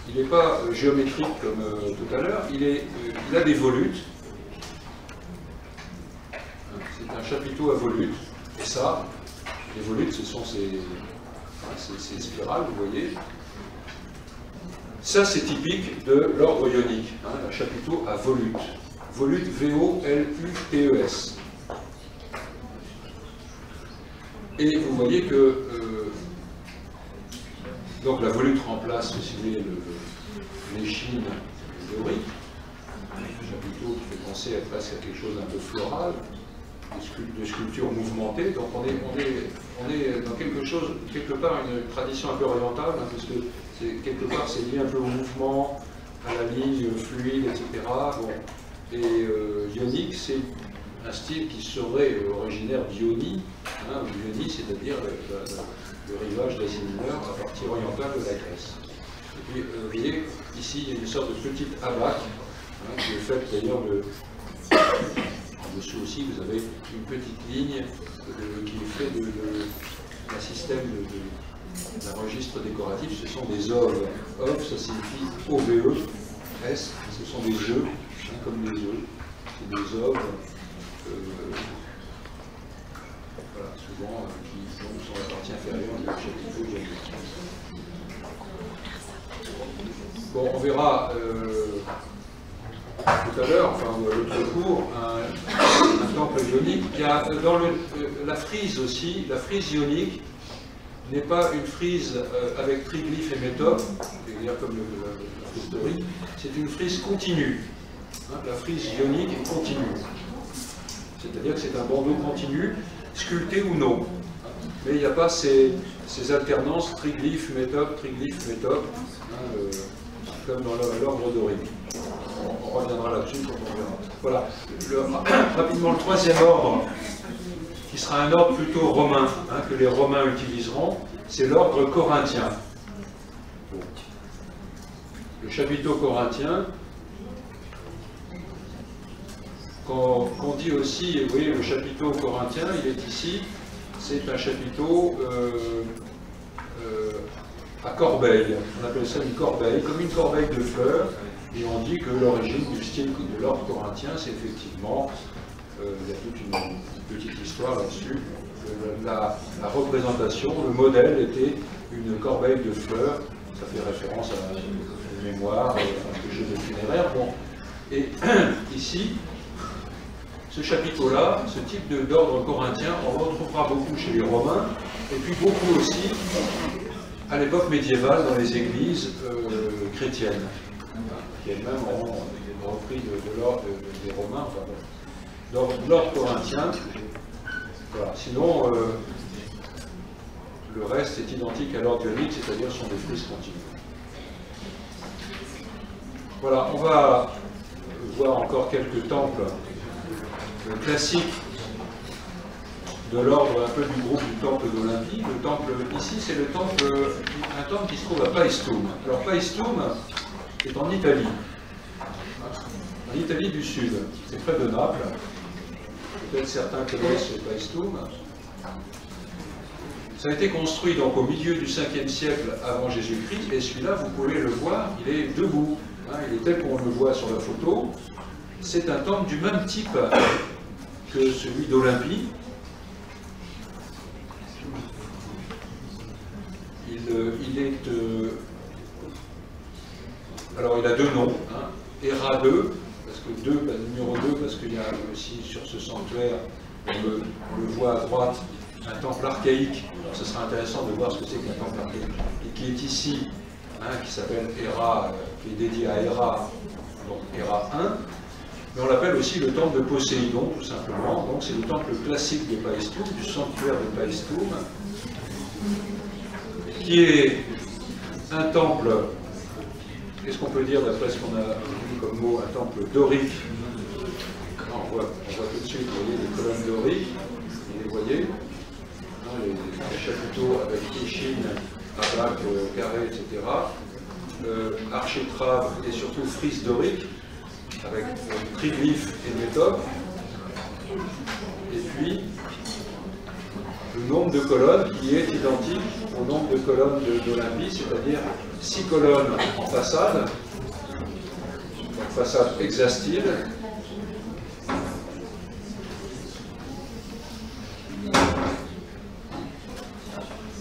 Il n'est pas géométrique comme tout à l'heure, il a des volutes. C'est un chapiteau à volutes. Et ça, les volutes, ce sont ces spirales, vous voyez. Ça, c'est typique de l'ordre ionique, hein, un chapiteau à volutes. Volute, V-O-L-U-T-E-S. Et vous voyez que donc la volute remplace, si vous voulez, l'échine dorique. Un chapiteau qui fait penser presque à quelque chose d'un peu floral, de sculpture mouvementée. Donc on est dans quelque part, une tradition un peu orientale, hein, parce que quelque part, c'est lié un peu au mouvement, à la ligne fluide, etc. Bon. Et ionique, c'est un style qui serait originaire d'Ionie, hein, Ionie, c'est-à-dire le rivage d'Asie mineure, la partie orientale de la Grèce. Et puis, vous voyez, ici, il y a une sorte de petite abaque, hein, qui est faite d'ailleurs de... En dessous aussi, vous avez une petite ligne qui est faite d'un système d'un registre décoratif. Ce sont des oves. Oves, ça signifie OVE, S, ce sont des œufs, hein, comme des œufs. C'est des oves, voilà, souvent, qui tombent sur la partie inférieure du chapiteau ionique. Bon, on verra tout à l'heure, enfin l'autre cours, un temple ionique. Il y a dans la frise aussi, la frise ionique n'est pas une frise avec triglyphe et métope, c'est-à-dire comme la frise dorique, c'est une frise continue. Hein, la frise ionique est continue. C'est-à-dire que c'est un bandeau continu, sculpté ou non. Mais il n'y a pas ces alternances triglyphe, métope, hein, comme dans l'ordre dorique. On reviendra là-dessus quand on verra. Voilà. Rapidement, le troisième ordre, qui sera un ordre plutôt romain, hein, que les Romains utiliseront, c'est l'ordre corinthien. Bon. Le chapiteau corinthien, qu'on dit aussi, vous voyez, le chapiteau corinthien, il est ici, c'est un chapiteau à corbeille. On appelle ça une corbeille, comme une corbeille de fleurs, et on dit que l'origine du style de l'ordre corinthien, c'est effectivement, il y a toute une petite histoire là-dessus, la représentation, le modèle était une corbeille de fleurs, ça fait référence à une mémoire, à quelque chose de funéraire. Bon. Et ici, ce chapiteau-là, ce type d'ordre corinthien, on le retrouvera beaucoup chez les Romains, et puis beaucoup aussi à l'époque médiévale dans les églises chrétiennes, qui elles-mêmes ont repris de l'ordre des Romains, enfin, l'ordre corinthien. Voilà. Sinon, le reste est identique à l'ordre ionique, c'est-à-dire sont des frises continues. Voilà, on va voir encore quelques temples classiques de l'ordre un peu du groupe du temple d'Olympie. Le temple ici, c'est un temple qui se trouve à Paestum. Alors Paestum est en Italie, en Italie du Sud, c'est près de Naples. Peut-être certains connaissent Paestum. Ça a été construit donc au milieu du 5e siècle avant Jésus-Christ, et celui-là, vous pouvez le voir, il est debout. Hein, il est tel qu'on le voit sur la photo. C'est un temple du même type que celui d'Olympie. Alors il a deux noms, hein, Héra 2, parce que numéro 2, parce qu'il y a aussi sur ce sanctuaire, on le voit à droite, un temple archaïque. Alors ce sera intéressant de voir ce que c'est qu'un temple archaïque, et qui est ici, hein, qui s'appelle Héra, qui est dédié à Héra, donc Héra 1. Mais on l'appelle aussi le temple de Poséidon, tout simplement. Donc c'est le temple classique de Paestum, du sanctuaire de Paestum, qui est un temple, qu'est-ce qu'on peut dire d'après ce qu'on a vu comme mot, un temple dorique. On voit tout de suite, vous voyez, les colonnes doriques, vous les voyez, hein, les chapiteaux avec échine, abaque, carré, etc. Architrave et surtout frise dorique, avec triglyphe et métope. Et puis, le nombre de colonnes qui est identique au nombre de colonnes d'Olympie, c'est-à-dire 6 colonnes en façade, donc façade hexastyle,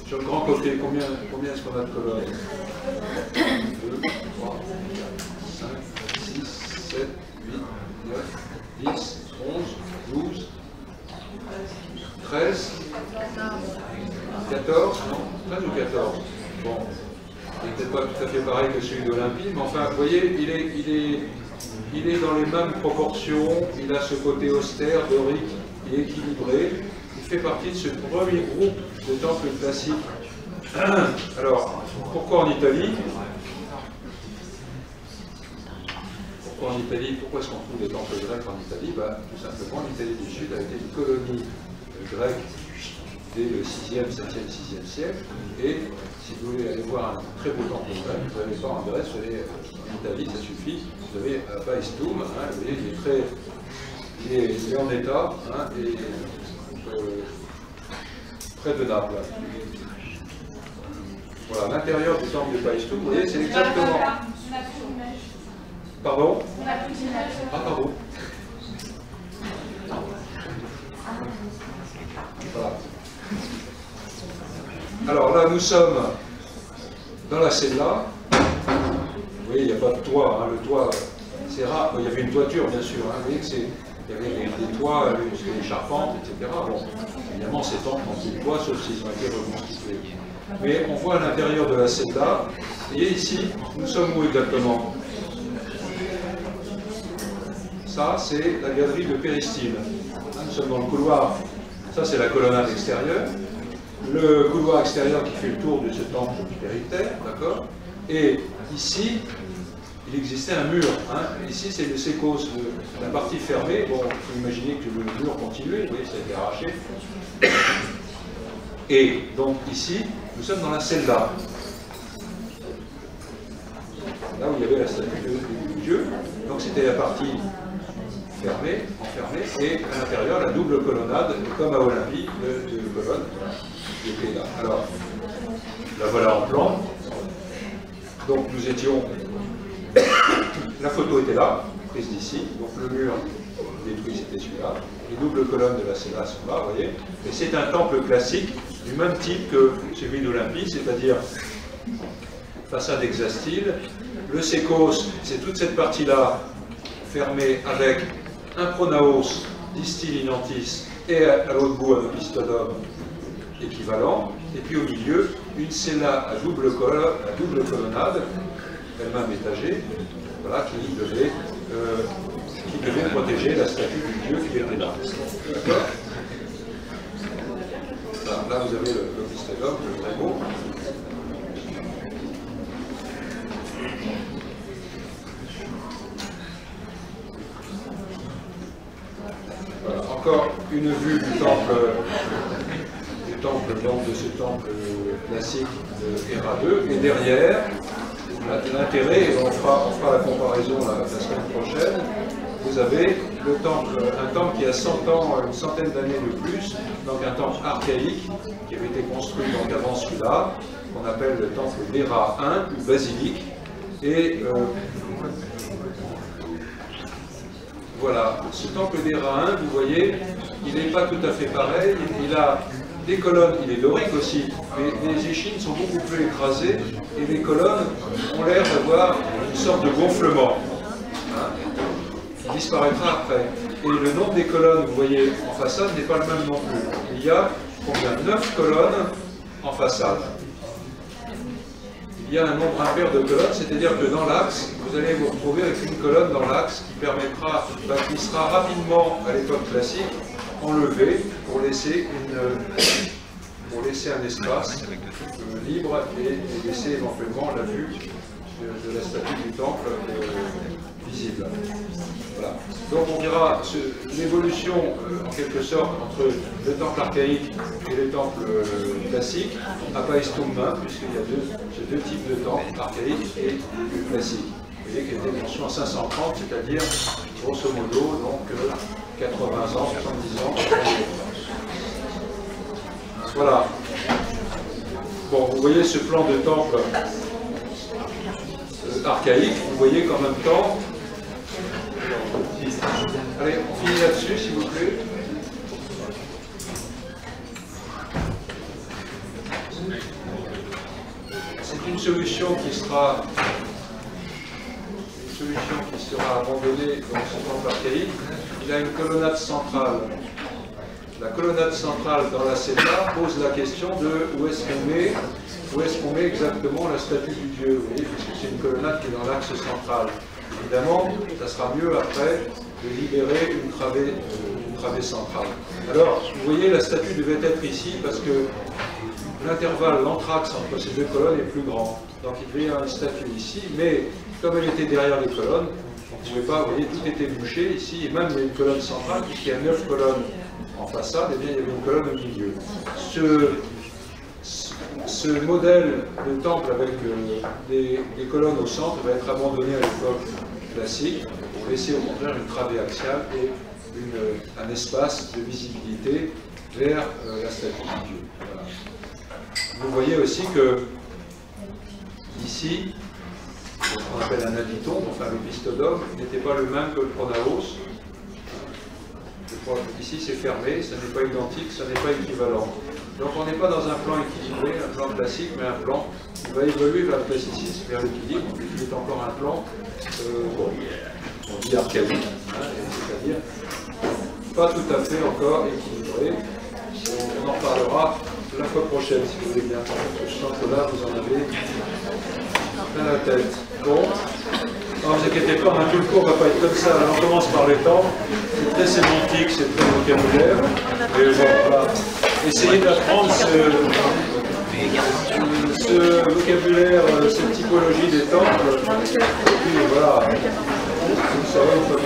sur le grand côté, combien est-ce qu'on a de colonnes? 2, 3, 4, 5, 6, 7, 8, 9, 10, 11, 12, 13, 14, non, 13 ou 14. Bon, il n'est peut-être pas tout à fait pareil que celui d'Olympie, mais enfin, vous voyez, il est dans les mêmes proportions, il a ce côté austère, dorique, il est équilibré, il fait partie de ce premier groupe de temples classiques. Alors, pourquoi en Italie? Pourquoi en Italie? Pourquoi est-ce qu'on trouve des temples grecs en Italie? Tout simplement, l'Italie du Sud a été une colonie grecque dès le 6e, 7e, 6e siècle. Et si vous voulez aller voir un très beau temple grec, vous n'allez pas en Grèce, vous allez en Italie, ça suffit. Vous avez à Paestum, vous voyez, il est en état, et près de Naples. Voilà, l'intérieur du temple de Paestum, vous voyez, c'est exactement... Pardon? Ah, pardon. Voilà. Alors là, nous sommes dans la cella. Vous voyez, il n'y a pas de toit. Le toit, c'est rare. Il y avait une toiture, bien sûr. Vous voyez que il y avait des toits, des charpentes, etc. Bon, évidemment, ces temples n'ont plus de toit, sauf s'ils ont été reconstitués. Mais on voit à l'intérieur de la cella. Et ici, nous sommes où exactement? Ça, c'est la galerie de Péristyle. Nous sommes dans le couloir. Ça, c'est la colonnade extérieure. Le couloir extérieur qui fait le tour de ce temple périctère, d'accord? Et ici, il existait un mur. Ici, c'est le sécos, la partie fermée. Bon, il faut imaginer que le mur continuait. Vous voyez, ça a été arraché. Et donc, ici, nous sommes dans la cella. Là où il y avait la statue du Dieu. Donc, c'était la partie fermée, enfermée, et à l'intérieur, la double colonnade, comme à Olympie, de colonnes qui était là. Alors, la voilà en plan. Donc, nous étions... La photo était là, prise d'ici. Donc, le mur détruit, c'était celui-là. Les doubles colonnes de la cella sont là, vous voyez. Et c'est un temple classique, du même type que celui d'Olympie, c'est-à-dire façade hexastyle. Le sécos, c'est toute cette partie-là, fermée avec un pronaos distil in antis et à l'autre bout un opistodome équivalent, et puis au milieu une cella à double colonnade, elle-même étagée, voilà, qui devait protéger la statue du Dieu qui était là. D'accord? Là, vous avez l'opistodome, le très beau. Voilà, encore une vue du temple donc de ce temple classique de Héra 2. Et derrière, l'intérêt, et on fera la comparaison la semaine prochaine, vous avez un temple qui a 100 ans, une centaine d'années de plus, donc un temple archaïque qui avait été construit donc avant celui-là, qu'on appelle le temple d'Héra 1, ou basilique. Et voilà, ce temple d'Héra 1, vous voyez, il n'est pas tout à fait pareil, il a des colonnes, il est dorique aussi, mais les échines sont beaucoup plus écrasées, et les colonnes ont l'air d'avoir une sorte de gonflement, qui disparaîtra après. Et le nombre des colonnes, vous voyez, en façade n'est pas le même non plus. Il y a combien? 9 colonnes en façade. Il y a un nombre impair de colonnes, c'est-à-dire que dans l'axe, vous allez vous retrouver avec une colonne dans l'axe qui sera rapidement, à l'époque classique, enlevée pour laisser un espace libre et laisser éventuellement la vue de la statue du temple visible. Voilà. Donc on verra l'évolution en quelque sorte entre le temple archaïque et le temple classique à Paestum, puisqu'il y a ces deux types de temples, archaïques et classiques. Vous voyez qu'il était construit en 530, c'est-à-dire grosso modo donc 80 ans, 70 ans. Voilà. Bon, vous voyez ce plan de temple archaïque, vous voyez qu'en même temps... Allez, on finit là-dessus, s'il vous plaît. C'est une solution qui sera abandonnée dans ce temple archaïque. Il a une colonnade centrale. La colonnade centrale dans la cella pose la question de où est-ce qu'on met exactement la statue du Dieu, vous voyez, puisque c'est une colonnade qui est dans l'axe central. Évidemment, ça sera mieux après de libérer une travée centrale. Alors, vous voyez, la statue devait être ici parce que l'intervalle, l'entraxe entre ces deux colonnes est plus grand. Donc il devait y avoir une statue ici, mais comme elle était derrière les colonnes, On ne pouvait pas, vous voyez, tout était bouché ici, et même il y a une colonne centrale, puisqu'il y a 9 colonnes en façade, et bien il y avait une colonne au milieu. Ce modèle de temple avec des colonnes au centre va être abandonné à l'époque classique pour laisser au contraire une travée axiale et un espace de visibilité vers la statue de Dieu. Voilà. Vous voyez aussi que ici, ce qu'on appelle un adyton, enfin l'opistodome, n'était pas le même que le pronaos. Je crois qu'ici c'est fermé, ça n'est pas identique, ça n'est pas équivalent. Donc on n'est pas dans un plan équilibré, un plan classique, mais un plan qui va évoluer vers le classicisme, vers l'équilibre, qui est encore un plan, on dit archaïque, hein, c'est-à-dire pas tout à fait encore équilibré. On en parlera la fois prochaine, si vous voulez bien. Je sens que là, vous en avez plein la tête. Bon. Ne vous inquiétez pas, tout le cours ne va pas être comme ça. Alors, on commence par les temps. C'est très sémantique, c'est très vocabulaire. Et voilà. Essayez d'apprendre ce vocabulaire, cette typologie des temples. Et puis voilà. Vous savez, une fois que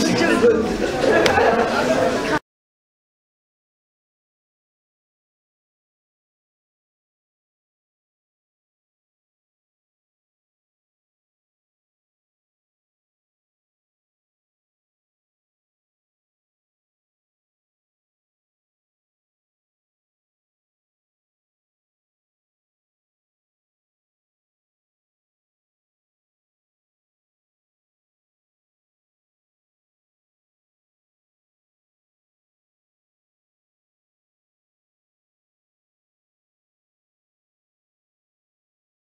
Si tu veux.